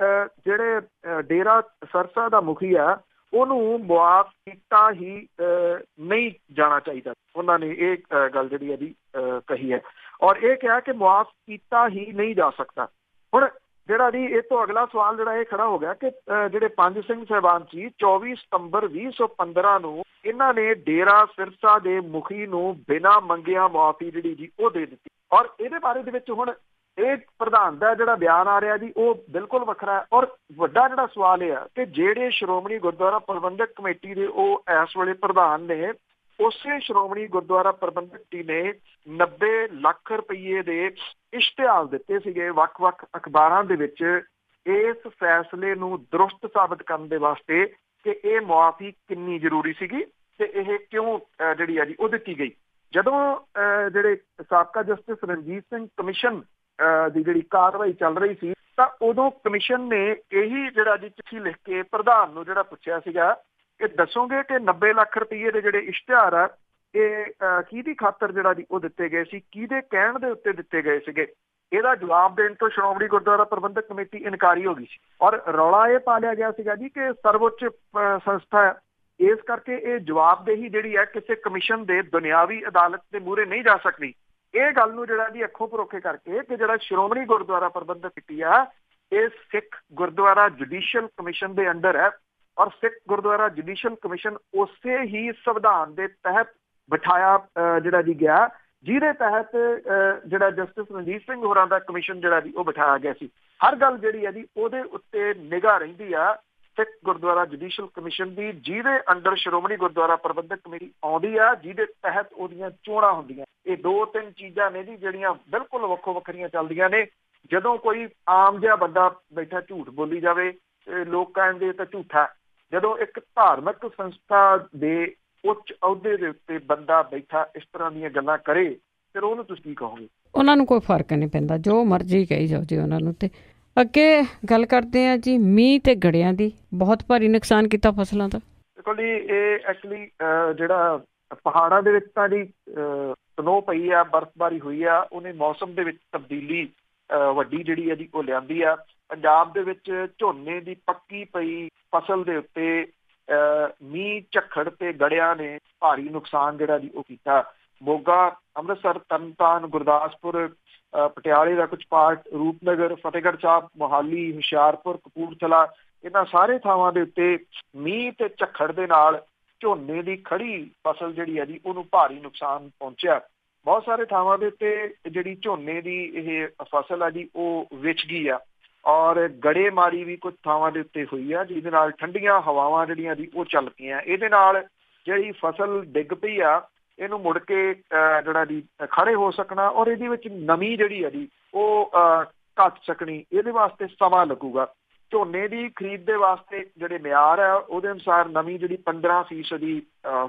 ਜਿਹੜੇ ਡੇਰਾ ਸਰਸਾ ਦਾ ਮੁਖੀ ਆ ਉਹਨੂੰ ਮੁਆਫ ਕੀਤਾ ਹੀ ਨਹੀਂ ਜਾਣਾ ਚਾਹੀਦਾ। ਉਹਨਾਂ ਨੇ ਇਹ ਗੱਲ ਜਿਹੜੀ ਹੈ ਜੀ ਕਹੀ ਹੈ, ਔਰ ਇਹ ਕਿਹਾ ਕਿ ਮੁਆਫ ਕੀਤਾ ਹੀ ਨਹੀਂ ਜਾ ਸਕਦਾ। ਹੁਣ ਜਿਹੜਾ ਜੀ ਇਹ ਤੋਂ ਅਗਲਾ ਸਵਾਲ ਜਿਹੜਾ ਇਹ ਖੜਾ ਹੋ ਗਿਆ ਕਿ ਜਿਹੜੇ ਪੰਜ ਸਿੰਘ ਸਾਹਿਬਾਨ ਸੀ 24 ਸਤੰਬਰ 2015 ਨੂੰ ਇਹਨਾਂ ਨੇ ਡੇਰਾ ਸਿਰਸਾ ਦੇ ਮੁਖੀ ਨੂੰ ਬਿਨਾਂ ਮੰਗਿਆ ਮੁਆਫੀ ਜਿਹੜੀ ਜੀ ਉਹ ਦੇ ਦਿੱਤੀ। ਔਰ ਇਹਦੇ ਬਾਰੇ ਦੇ ਵਿੱਚ ਹੁਣ ਇਹ ਪ੍ਰਧਾਨ ਦਾ ਜਿਹੜਾ ਬਿਆਨ ਆ ਰਿਹਾ ਜੀ ਉਹ ਬਿਲਕੁਲ ਵੱਖਰਾ ਹੈ। ਔਰ ਵੱਡਾ ਜਿਹੜਾ ਸਵਾਲ ਇਹ ਆ ਕਿ ਜਿਹੜੇ ਸ਼੍ਰੋਮਣੀ ਗੁਰਦੁਆਰਾ ਪ੍ਰਬੰਧਕ ਕਮੇਟੀ ਦੇ ਉਹ ਇਸ ਵੇਲੇ ਪ੍ਰਧਾਨ ਨੇ, ਉਸੇ ਸ਼੍ਰੋਮਣੀ ਗੁਰਦੁਆਰਾ ਪ੍ਰਬੰਧਕ ਕਮੇਟੀ ਨੇ 90 ਲੱਖ ਰੁਪਏ ਦੇ ਇਸ਼ਤਿਹਾਰ ਦਿੱਤੇ ਸੀਗੇ ਵੱਖ-ਵੱਖ ਅਖਬਾਰਾਂ ਦੇ ਵਿੱਚ ਇਸ ਫੈਸਲੇ ਨੂੰ ਦਰੁਸਤ ਸਾਬਤ ਕਰਨ ਦੇ ਵਾਸਤੇ ਕਿ ਇਹ ਮੁਆਫੀ ਕਿੰਨੀ ਜ਼ਰੂਰੀ ਸੀਗੀ ਤੇ ਇਹ ਕਿਉਂ ਜਿਹੜੀ ਆ ਜੀ ਉਹ ਦਿੱਤੀ ਗਈ। ਜਦੋਂ ਜਿਹੜੇ ਸਾਬਕਾ ਜਸਟਿਸ ਰਣਜੀਤ ਸਿੰਘ ਕਮਿਸ਼ਨ ਦੀ ਜਿਹੜੀ ਕਾਰਵਾਈ ਚੱਲ ਰਹੀ ਸੀ ਤਾਂ ਉਦੋਂ ਕਮਿਸ਼ਨ ਨੇ ਇਹੀ ਜਿਹੜਾ ਜੀ ਚਿੱਠੀ ਲਿਖ ਕੇ ਪ੍ਰਧਾਨ ਨੂੰ ਜਿਹੜਾ ਪੁੱਛਿਆ ਸੀਗਾ ਕਿ ਦੱਸੋਗੇ ਕਿ 90 ਲੱਖ ਰੁਪਏ ਦੇ ਜਿਹੜੇ ਇਸ਼ਤਿਹਾਰ ਆ ਇਹ ਕਿਹਦੀ ਖਾਤਰ ਜਿਹੜਾ ਜੀ ਉਹ ਦਿੱਤੇ ਗਏ ਸੀ, ਕਿਹਦੇ ਕਹਿਣ ਦੇ ਉੱਤੇ ਦਿੱਤੇ ਗਏ ਸੀਗੇ। ਇਹਦਾ ਜਵਾਬ ਦੇਣ ਤੋਂ ਸ਼੍ਰੋਮਣੀ ਗੁਰਦੁਆਰਾ ਪ੍ਰਬੰਧਕ ਕਮੇਟੀ ਇਨਕਾਰੀ ਹੋ ਗਈ ਸੀ। ਔਰ ਰੌਲਾ ਇਹ ਪਾ ਲਿਆ ਗਿਆ ਸੀਗਾ ਜੀ ਕਿ ਸਰਵਉੱਚ ਸੰਸਥਾ ਹੈ, ਇਸ ਕਰਕੇ ਇਹ ਜਵਾਬਦੇਹੀ ਜਿਹੜੀ ਹੈ ਕਿਸੇ ਕਮਿਸ਼ਨ ਦੇ ਦੁਨਿਆਵੀ ਅਦਾਲਤ ਦੇ ਮੂਹਰੇ ਨਹੀਂ ਜਾ ਸਕਦੀ। ਇਹ ਗੱਲ ਨੂੰ ਜਿਹੜਾ ਜੀ ਅੱਖੋਂ ਪਰੋਖੇ ਕਰਕੇ ਕਿ ਜਿਹੜਾ ਸ਼੍ਰੋਮਣੀ ਗੁਰਦੁਆਰਾ ਪ੍ਰਬੰਧਕ ਕਮੇਟੀ ਆ ਇਹ ਸਿੱਖ ਗੁਰਦੁਆਰਾ ਜੁਡੀਸ਼ੀਅਲ ਕਮਿਸ਼ਨ ਦੇ ਅੰਡਰ ਹੈ, ਔਰ ਸਿੱਖ ਗੁਰਦੁਆਰਾ ਜੁਡੀਸ਼ੀਅਲ ਕਮਿਸ਼ਨ ਉਸੇ ਹੀ ਸੰਵਿਧਾਨ ਦੇ ਤਹਿਤ ਬਿਠਾਇਆ ਜਿਹੜਾ ਜੀ ਗਿਆ ਜਿਹਦੇ ਤਹਿਤ ਜਿਹੜਾ ਜਸਟਿਸ ਰਣਜੀਤ ਸਿੰਘ ਹੋਰਾਂ ਦਾ ਕਮਿਸ਼ਨ ਜਿਹੜਾ ਜੀ ਉਹ ਬਿਠਾਇਆ ਗਿਆ ਸੀ। ਹਰ ਗੱਲ ਜਿਹੜੀ ਹੈ ਜੀ ਉਹਦੇ ਉੱਤੇ ਨਿਗਾਹ ਰਹਿੰਦੀ ਆ ਸਿੱਖ ਗੁਰਦੁਆਰਾ ਜੁਡੀਸ਼ੀਅਲ ਕਮਿਸ਼ਨ ਦੀ, ਜਿਹਦੇ ਅੰਡਰ ਸ਼੍ਰੋਮਣੀ ਗੁਰਦੁਆਰਾ ਪ੍ਰਬੰਧਕ ਕਮੇਟੀ ਆਉਂਦੀ ਆ, ਜਿਹਦੇ ਤਹਿਤ ਉਹਦੀਆਂ ਚੋਣਾਂ ਹੁੰਦੀਆਂ। ਇਹ 2-3 ਚੀਜ਼ਾਂ ਨੇ ਜੀ ਜਿਹੜੀਆਂ ਬਿਲਕੁਲ ਵੱਖੋ ਵੱਖਰੀਆਂ ਚੱਲਦੀਆਂ ਨੇ। ਜਦੋਂ ਕੋਈ ਆਮ ਜਿਹਾ ਬੰਦਾ ਬੈਠਾ ਝੂਠ ਬੋਲੀ ਜਾਵੇ, ਲੋਕ ਕਹਿੰਦੇ ਤਾਂ ਝੂਠਾ। ਜਦੋਂ ਇੱਕ ਧਾਰਮਿਕ ਸੰਸਥਾ ਦੇ ਉੱਚ ਅਹੁਦੇ ਦੇ ਉੱਤੇ ਬੰਦਾ ਬੈਠਾ ਇਸ ਤਰ੍ਹਾਂ ਦੀਆਂ ਗੱਲਾਂ ਕਰੇ, ਫਿਰ ਉਹਨੂੰ ਤੁਸੀਂ ਕੀ ਕਹੋਗੇ? ਉਹਨਾਂ ਨੂੰ ਕੋਈ ਫਰਕ ਨਹੀਂ ਪੈਂਦਾ, ਜੋ ਮਰਜ਼ੀ ਕਹੀ ਜਾਓ ਜੀ ਉਹਨਾਂ ਨੂੰ। ਤੇ ਅੱਗੇ ਗੱਲ ਕਰਦੇ ਹਾਂ ਜੀ ਮੀਂਹ ਤੇ ਗੜਿਆਂ ਦੀ। ਬਹੁਤ ਭਾਰੀ ਨੁਕਸਾਨ ਕੀਤਾ ਫਸਲਾਂ ਦਾ। ਦੇਖੋ ਜੀ, ਇਹ ਐਕਚੁਅਲੀ ਜਿਹੜਾ ਪਹਾੜਾਂ ਦੇ ਵਿੱਚ ਤਾਂ ਜੀ ਸਨੋ ਪਈ ਆ, ਬਰਫ਼ਬਾਰੀ ਹੋਈ ਆ, ਉਹਨੇ ਮੌਸਮ ਦੇ ਵਿੱਚ ਤਬਦੀਲੀ ਵੱਡੀ ਜਿਹੜੀ ਹੈ ਜੀ ਉਹ ਲਿਆਂਦੀ ਆ। ਪੰਜਾਬ ਦੇ ਵਿੱਚ ਝੋਨੇ ਦੀ ਪੱਕੀ ਪਈ ਫਸਲ ਦੇ ਉੱਤੇ ਮੀਂਹ, ਝੱਖੜ ਤੇ ਗੜਿਆਂ ਨੇ ਭਾਰੀ ਨੁਕਸਾਨ ਜਿਹੜਾ ਜੀ ਉਹ ਕੀਤਾ। ਮੋਗਾ, ਅੰਮ੍ਰਿਤਸਰ, ਤਰਨਤਾਰਨ, ਗੁਰਦਾਸਪੁਰ, ਪਟਿਆਲੇ ਦਾ ਕੁਝ ਪਾਰਟ, ਰੂਪਨਗਰ, ਫਤਿਹਗੜ੍ਹ ਸਾਹਿਬ, ਮੋਹਾਲੀ, ਹੁਸ਼ਿਆਰਪੁਰ, ਕਪੂਰਥਲਾ, ਇਹਨਾਂ ਸਾਰੇ ਥਾਵਾਂ ਦੇ ਉੱਤੇ ਮੀਂਹ ਤੇ ਝੱਖੜ ਦੇ ਨਾਲ ਝੋਨੇ ਦੀ ਖੜੀ ਫਸਲ ਜਿਹੜੀ ਹੈ ਜੀ ਉਹਨੂੰ ਭਾਰੀ ਨੁਕਸਾਨ ਪਹੁੰਚਿਆ। ਬਹੁਤ ਸਾਰੇ ਥਾਵਾਂ ਦੇ ਉੱਤੇ ਜਿਹੜੀ ਝੋਨੇ ਦੀ ਇਹ ਫਸਲ ਆ ਜੀ ਉਹ ਵਿਛ ਗਈ ਆ, ਔਰ ਗੜੇਮਾਰੀ ਵੀ ਕੁਝ ਥਾਵਾਂ ਦੇ ਉੱਤੇ ਹੋਈ ਆ, ਜਿਹਦੇ ਨਾਲ ਠੰਡੀਆਂ ਹਵਾਵਾਂ ਜਿਹੜੀਆਂ ਜੀ ਉਹ ਚੱਲ ਪਈਆਂ। ਇਹਦੇ ਨਾਲ ਜਿਹੜੀ ਫਸਲ ਡਿੱਗ ਪਈ ਆ, ਇਹਨੂੰ ਮੁੜ ਕੇ ਜਿਹੜਾ ਜੀ ਖੜੇ ਹੋ ਸਕਣਾ ਔਰ ਇਹਦੇ ਵਿੱਚ ਨਮੀ ਜਿਹੜੀ ਹੈ ਜੀ ਉਹ ਘੱਟ ਸਕਣੀ, ਇਹਦੇ ਵਾਸਤੇ ਸਮਾਂ ਲੱਗੂਗਾ। ਝੋਨੇ ਦੀ ਖਰੀਦ ਦੇ ਵਾਸਤੇ ਜਿਹੜੇ ਮਿਆਰ ਆ ਉਹਦੇ ਅਨੁਸਾਰ ਨਮੀ ਜਿਹੜੀ 15%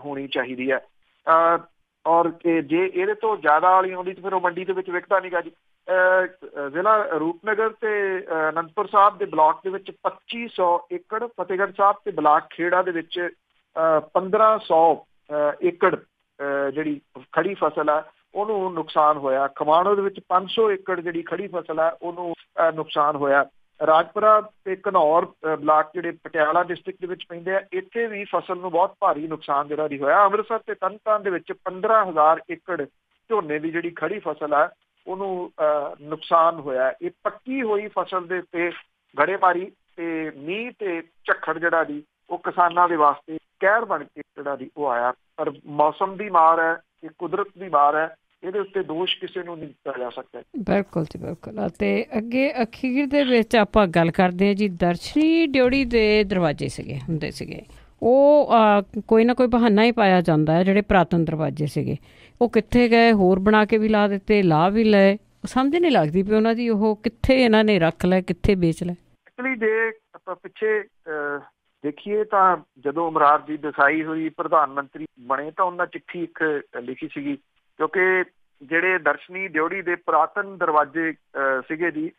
ਹੋਣੀ ਚਾਹੀਦੀ ਹੈ, ਔਰ ਜੇ ਇਹਦੇ ਤੋਂ ਜ਼ਿਆਦਾ ਵਾਲੀ ਆਉਂਦੀ ਤਾਂ ਫਿਰ ਉਹ ਮੰਡੀ ਦੇ ਵਿੱਚ ਵਿਕਦਾ ਨੀਗਾ ਜੀ। ਜ਼ਿਲ੍ਹਾ ਰੂਪਨਗਰ ਤੇ ਅਨੰਦਪੁਰ ਸਾਹਿਬ ਦੇ ਬਲਾਕ ਦੇ ਵਿੱਚ 2500 ਏਕੜ, ਫਤਿਹਗੜ੍ਹ ਸਾਹਿਬ ਤੇ ਬਲਾਕ ਖੇੜਾ ਦੇ ਵਿੱਚ 1500 ਏਕੜ ਜਿਹੜੀ ਖੜੀ ਫਸਲ ਆ ਉਹਨੂੰ ਨੁਕਸਾਨ ਹੋਇਆ। ਖਮਾਣੋ ਦੇ ਵਿੱਚ 500 ਏਕੜ ਜਿਹੜੀ ਖੜੀ ਫਸਲ ਆ ਉਹਨੂੰ ਨੁਕਸਾਨ ਹੋਇਆ। ਰਾਜਪੁਰਾ ਤੇ ਘਨੌਰ ਬਲਾਕ ਜਿਹੜੇ ਪਟਿਆਲਾ ਡਿਸਟ੍ਰਿਕਟ ਦੇ ਵਿੱਚ ਪੈਂਦੇ ਆ, ਇੱਥੇ ਵੀ ਫਸਲ ਨੂੰ ਬਹੁਤ ਭਾਰੀ ਨੁਕਸਾਨ ਜਿਹੜਾ ਜੀ ਹੋਇਆ। ਅੰਮ੍ਰਿਤਸਰ ਤੇ ਤਰਨਤਾਰਨ ਦੇ ਵਿੱਚ 15,000 ਏਕੜ ਝੋਨੇ ਦੀ ਜਿਹੜੀ ਖੜੀ ਫਸਲ ਆ ਉਹਨੂੰ ਨੁਕਸਾਨ ਹੋਇਆ। ਇਹ ਪੱਕੀ ਹੋਈ ਫਸਲ ਦੇ ਉੱਤੇ ਗੜੇਮਾਰੀ ਤੇ ਮੀਂਹ ਤੇ ਝੱਖੜ ਜਿਹੜਾ ਜੀ ਉਹ ਕਿਸਾਨਾਂ ਦੇ ਵਾਸਤੇ ਕਹਿਰ ਬਣ ਕੇ ਜਿਹੜਾ ਜੀ ਉਹ ਆਇਆ। ਪਰ ਮੌਸਮ ਦੀ ਮਾਰ ਹੈ, ਇਹ ਕੁਦਰਤ ਦੀ ਮਾਰ ਹੈ, ਇਹਦੇ ਉੱਤੇ ਦੋਸ਼ ਕਿਸੇ ਨੂੰ ਨਹੀਂ ਦਿੱਤਾ ਜਾ ਸਕਦਾ। ਬਿਲਕੁਲ ਜੀ, ਬਿਲਕੁਲ। ਅਤੇ ਅੱਗੇ ਅਖੀਰ ਦੇ ਵਿੱਚ ਆਪਾਂ ਗੱਲ ਕਰਦੇ ਹਾਂ ਜੀ, ਦਰਸ਼ਨੀ ਡਿਓੜੀ ਦੇ ਦਰਵਾਜ਼ੇ ਹੁੰਦੇ ਸੀਗੇ, ਉਹ ਕੋਈ ਨਾ ਕੋਈ ਬਹਾਨਾ ਹੀ ਪਾਇਆ ਜਾਂਦਾ ਹੈ। ਜਿਹੜੇ ਪੁਰਾਤਨ ਦਰਵਾਜ਼ੇ ਸੀਗੇ ਉਹ ਕਿੱਥੇ ਗਏ? ਹੋਰ ਬਣਾ ਕੇ ਵੀ ਲਾ ਦਿੱਤੇ, ਲਾ ਵੀ ਲਏ, ਸਮਝ ਨਹੀਂ ਲੱਗਦੀ ਵੀ ਉਹਨਾਂ ਦੀ ਉਹ ਕਿੱਥੇ ਇਹਨਾਂ ਨੇ ਰੱਖ ਲਏ, ਕਿੱਥੇ ਵੇਚ ਲਏ। ਐਕਚੁਅਲੀ ਜੇ ਆਪਾਂ ਪਿੱਛੇ ਦੇਖੀਏ ਤਾਂ ਜਦੋਂ ਮੁਰਾਰਜੀ ਦੇਸਾਈ ਹੋਈ ਪ੍ਰਧਾਨ ਮੰਤਰੀ ਬਣੇ ਤਾਂ ਉਹਨਾਂ ਚਿੱਠੀ ਇੱਕ ਲਿਖੀ ਸੀਗੀ, ਕਿਉਂਕਿ ਜਿਹੜੇ ਦਰਸ਼ਨੀ ਡਿਓੜੀ ਦੇ ਪੁਰਾਤਨ ਦਰਵਾਜ਼ੇ ਸੀਗੇ ਜੀ,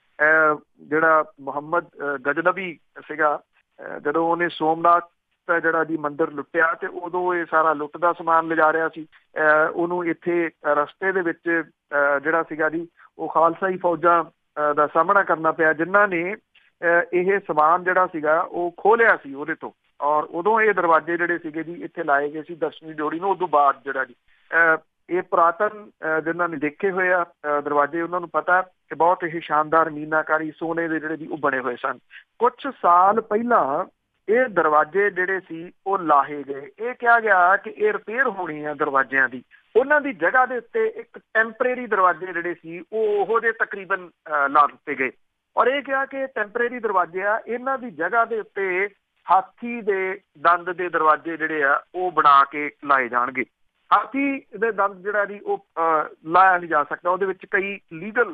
ਜਿਹੜਾ ਮੁਹੰਮਦ ਗਜਨਬੀ ਸੀਗਾ, ਜਦੋਂ ਉਹਨੇ ਸੋਮਨਾਥ ਦਾ ਜਿਹੜਾ ਜੀ ਮੰਦਿਰ ਲੁੱਟਿਆ ਤੇ ਉਦੋਂ ਇਹ ਸਾਰਾ ਲੁੱਟ ਦਾ ਸਮਾਨ ਲਿਜਾ ਰਿਹਾ ਸੀ। ਉਹਨੂੰ ਇੱਥੇ ਰਸਤੇ ਦੇ ਵਿੱਚ ਜਿਹੜਾ ਸੀਗਾ ਜੀ ਉਹ ਖਾਲਸਾਈ ਫੌਜਾਂ ਦਾ ਸਾਹਮਣਾ ਕਰਨਾ ਪਿਆ, ਜਿਨ੍ਹਾਂ ਨੇ ਇਹ ਸਮਾਨ ਜਿਹੜਾ ਸੀਗਾ ਉਹ ਖੋਹ ਲਿਆ ਸੀ ਉਹਦੇ ਤੋਂ, ਔਰ ਉਦੋਂ ਇਹ ਦਰਵਾਜ਼ੇ ਜਿਹੜੇ ਸੀਗੇ ਜੀ ਇੱਥੇ ਲਾਏ ਗਏ ਸੀ ਦਰਸ਼ਨੀ ਡਿਓੜੀ ਨੂੰ। ਉਦੋਂ ਬਾਅਦ ਜਿਹੜਾ ਜੀ ਇਹ ਪੁਰਾਤਨ ਜਿਹਨਾਂ ਨੇ ਦੇਖੇ ਹੋਏ ਆ ਦਰਵਾਜ਼ੇ, ਉਹਨਾਂ ਨੂੰ ਪਤਾ ਕਿ ਬਹੁਤ ਇਹ ਸ਼ਾਨਦਾਰ ਮੀਨਾਕਾਰੀ ਸੋਨੇ ਦੇ ਜਿਹੜੇ ਜੀ ਉਹ ਬਣੇ ਹੋਏ ਸਨ। ਕੁਛ ਸਾਲ ਪਹਿਲਾਂ ਇਹ ਦਰਵਾਜ਼ੇ ਜਿਹੜੇ ਸੀ ਉਹ ਲਾਹੇ ਗਏ। ਇਹ ਕਿਹਾ ਗਿਆ ਕਿ ਇਹ ਰਿਪੇਅਰ ਹੋਣੀ ਆ ਦਰਵਾਜ਼ਿਆਂ ਦੀ। ਉਹਨਾਂ ਦੀ ਜਗ੍ਹਾ ਦੇ ਉੱਤੇ ਇੱਕ ਟੈਂਪਰੇਰੀ ਦਰਵਾਜ਼ੇ ਜਿਹੜੇ ਸੀ ਉਹ ਉਹੋ ਜਿਹੇ ਤਕਰੀਬਨ ਲਾ ਦਿੱਤੇ ਗਏ, ਔਰ ਇਹ ਕਿਹਾ ਕਿ ਟੈਂਪਰੇਰੀ ਦਰਵਾਜ਼ੇ ਆ, ਇਹਨਾਂ ਦੀ ਜਗ੍ਹਾ ਦੇ ਉੱਤੇ ਹਾਥੀ ਦੇ ਦੰਦ ਦੇ ਦਰਵਾਜ਼ੇ ਜਿਹੜੇ ਆ ਉਹ ਬਣਾ ਕੇ ਲਾਏ ਜਾਣਗੇ। ਹਾਥੀ ਦੇ ਦੰਦ ਜਿਹੜਾ ਜੀ ਉਹ ਲਾਇਆ ਨਹੀਂ ਜਾ ਸਕਦਾ, ਉਹਦੇ ਵਿੱਚ ਕਈ ਲੀਗਲ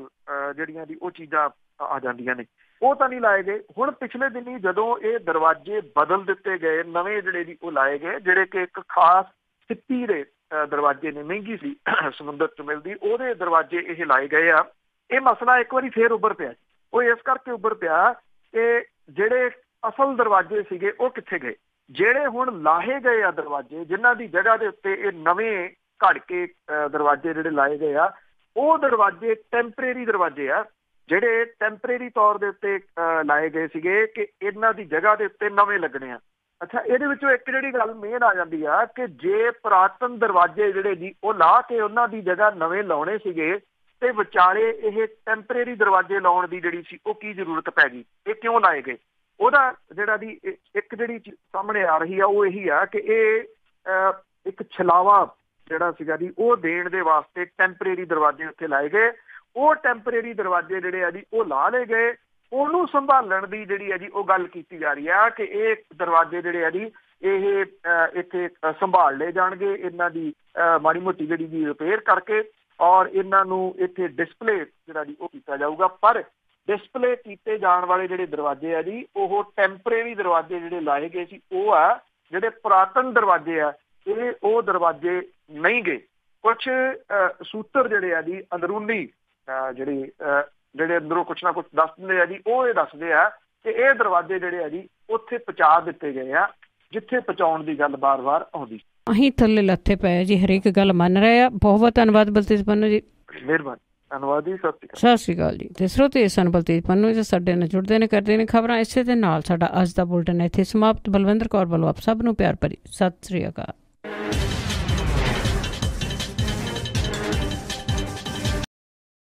ਜਿਹੜੀਆਂ ਦੀ ਉਹ ਚੀਜ਼ਾਂ ਆ ਜਾਂਦੀਆਂ ਨੇ, ਉਹ ਤਾਂ ਨਹੀਂ ਲਾਏ ਗਏ। ਹੁਣ ਪਿਛਲੇ ਦਿਨੀ ਜਦੋਂ ਇਹ ਦਰਵਾਜ਼ੇ ਬਦਲ ਦਿੱਤੇ ਗਏ, ਨਵੇਂ ਜਿਹੜੇ ਜੀ ਉਹ ਲਾਏ ਗਏ, ਜਿਹੜੇ ਕਿ ਇੱਕ ਖਾਸ ਸਿੱਪੀ ਦੇ ਦਰਵਾਜ਼ੇ ਨੇ, ਮਹਿੰਗੀ ਸੀ ਸਮੁੰਦਰ ਚ ਮਿਲਦੀ, ਉਹਦੇ ਦਰਵਾਜ਼ੇ ਇਹ ਲਾਏ ਗਏ ਆ। ਇਹ ਮਸਲਾ ਇੱਕ ਵਾਰੀ ਫੇਰ ਉੱਭਰ ਪਿਆ। ਉਹ ਇਸ ਕਰਕੇ ਉੱਭਰ ਪਿਆ ਕਿ ਜਿਹੜੇ ਅਸਲ ਦਰਵਾਜ਼ੇ ਸੀਗੇ ਉਹ ਕਿੱਥੇ ਗਏ। ਜਿਹੜੇ ਹੁਣ ਲਾਹੇ ਗਏ ਆ ਦਰਵਾਜ਼ੇ, ਜਿਨ੍ਹਾਂ ਦੀ ਜਗ੍ਹਾ ਦੇ ਉੱਤੇ ਇਹ ਨਵੇਂ ਘੜ ਕੇ ਦਰਵਾਜ਼ੇ ਜਿਹੜੇ ਲਾਏ ਗਏ ਆ, ਉਹ ਦਰਵਾਜ਼ੇ ਟੈਂਪਰੇਰੀ ਦਰਵਾਜ਼ੇ ਆ, ਜਿਹੜੇ ਟੈਂਪਰੇਰੀ ਤੌਰ ਦੇ ਉੱਤੇ ਲਾਏ ਗਏ ਸੀਗੇ ਕਿ ਇਹਨਾਂ ਦੀ ਜਗ੍ਹਾ ਦੇ ਉੱਤੇ ਨਵੇਂ ਲੱਗਣੇ ਆ। ਅੱਛਾ, ਇਹਦੇ ਵਿੱਚੋਂ ਇੱਕ ਜਿਹੜੀ ਗੱਲ ਮੇਨ ਆ ਜਾਂਦੀ ਆ ਕਿ ਜੇ ਪੁਰਾਤਨ ਦਰਵਾਜ਼ੇ ਜਿਹੜੇ ਜੀ ਉਹ ਲਾ ਕੇ ਉਹਨਾਂ ਦੀ ਜਗ੍ਹਾ ਨਵੇਂ ਲਾਉਣੇ ਸੀਗੇ ਤੇ ਵਿਚਾਲੇ ਇਹ ਟੈਂਪਰੇਰੀ ਦਰਵਾਜ਼ੇ ਲਾਉਣ ਦੀ ਜਿਹੜੀ ਸੀ ਉਹ ਕੀ ਜ਼ਰੂਰਤ ਪੈ ਗਈ, ਇਹ ਕਿਉਂ ਲਾਏ ਗਏ? ਉਹਦਾ ਜਿਹੜਾ ਦੀ ਇੱਕ ਜਿਹੜੀ ਸਾਹਮਣੇ ਆ ਰਹੀ ਆ ਉਹ ਇਹੀ ਆ ਕਿ ਇਹ ਇੱਕ ਛਲਾਵਾ ਜਿਹੜਾ ਸੀਗਾ ਜੀ ਉਹ ਦੇਣ ਦੇ ਵਾਸਤੇ ਟੈਂਪਰੇਰੀ ਦਰਵਾਜ਼ੇ ਉੱਥੇ ਲਾਏ ਗਏ। ਉਹ ਟੈਂਪਰੇਰੀ ਦਰਵਾਜ਼ੇ ਜਿਹੜੇ ਆ ਜੀ ਉਹ ਲਾ ਲਏ ਗਏ। ਉਹਨੂੰ ਸੰਭਾਲਣ ਦੀ ਜਿਹੜੀ ਹੈ ਜੀ ਉਹ ਗੱਲ ਕੀਤੀ ਜਾ ਰਹੀ ਆ ਕਿ ਇਹ ਦਰਵਾਜ਼ੇ ਜਿਹੜੇ ਆ ਜੀ ਇਹ ਇੱਥੇ ਸੰਭਾਲ ਲਏ ਜਾਣਗੇ, ਇਹਨਾਂ ਦੀ ਮਾੜੀ ਮੋਟੀ ਜਿਹੜੀ ਜੀ ਰਿਪੇਅਰ ਕਰਕੇ ਔਰ ਇਹਨਾਂ ਨੂੰ ਇੱਥੇ ਡਿਸਪਲੇ ਜਿਹੜਾ ਜੀ ਉਹ ਕੀਤਾ ਜਾਊਗਾ। ਪਰ ਡਿਸਪਲੇ ਕੀਤੇ ਜਾਣ ਵਾਲੇ ਜਿਹੜੇ ਦਰਵਾਜ਼ੇ ਆ ਜੀ ਉਹ ਟੈਂਪਰੇਰੀ ਦਰਵਾਜ਼ੇ ਜਿਹੜੇ ਲਾਏ ਗਏ ਸੀ ਉਹ ਆ, ਜਿਹੜੇ ਪੁਰਾਤਨ ਦਰਵਾਜ਼ੇ ਆ ਇਹ ਉਹ ਦਰਵਾਜ਼ੇ ਨਹੀਂ ਗਏ। ਕੁਛ ਸੂਤਰ ਜਿਹੜੇ ਆ ਜੀ ਅੰਦਰੂਨੀ ਜਿਹੜੇ ਅੰਦਰੋਂ ਕੁਛ ਨਾ ਕੁਛ ਦੱਸ ਦਿੰਦੇ ਆ ਜੀ, ਉਹ ਇਹ ਦੱਸਦੇ ਆ ਕਿ ਇਹ ਦਰਵਾਜ਼ੇ ਜਿਹੜੇ ਆ ਜੀ ਉੱਥੇ ਪਹੁੰਚਾ ਦਿੱਤੇ ਗਏ ਆ ਜਿੱਥੇ ਪਹੁੰਚਾਉਣ ਦੀ ਗੱਲ ਵਾਰ-ਵਾਰ ਆਉਂਦੀ। ਅਸੀਂ ਥੱਲੇ ਲੱਥੇ ਪਏ ਜੀ, ਹਰੇਕ ਗੱਲ ਮੰਨ ਰਹੇ ਆ। ਬਹੁਤ ਬਹੁਤ ਧੰਨਵਾਦ ਬਲਤੇਜ ਪੰਨੂ ਜੀ। ਮਿਹਰਬਾਨੀ, ਧੰਨਵਾਦ ਜੀ, ਸਤਿ ਸ਼੍ਰੀ ਅਕਾਲ ਜੀ। ਤੇ ਸਰੋਤੇ ਸਨ ਬਲਤੇਜ ਪੰਨੂ ਜੀ, ਸਾਡੇ ਨਾਲ ਜੁੜਦੇ ਨੇ, ਕਰਦੇ ਨੇ ਖਬਰਾਂ। ਇਸੇ ਦੇ ਨਾਲ ਸਾਡਾ ਅੱਜ ਦਾ ਬੁਲਟਨ ਇੱਥੇ ਸਮਾਪਤ। ਬਲਵਿੰਦਰ ਕੌਰ ਵੱਲੋਂ ਆਪ ਸਭ ਨੂੰ ਪਿਆਰ ਭਰੀ ਸਤਿ ਸ਼੍ਰੀ ਅਕਾਲ।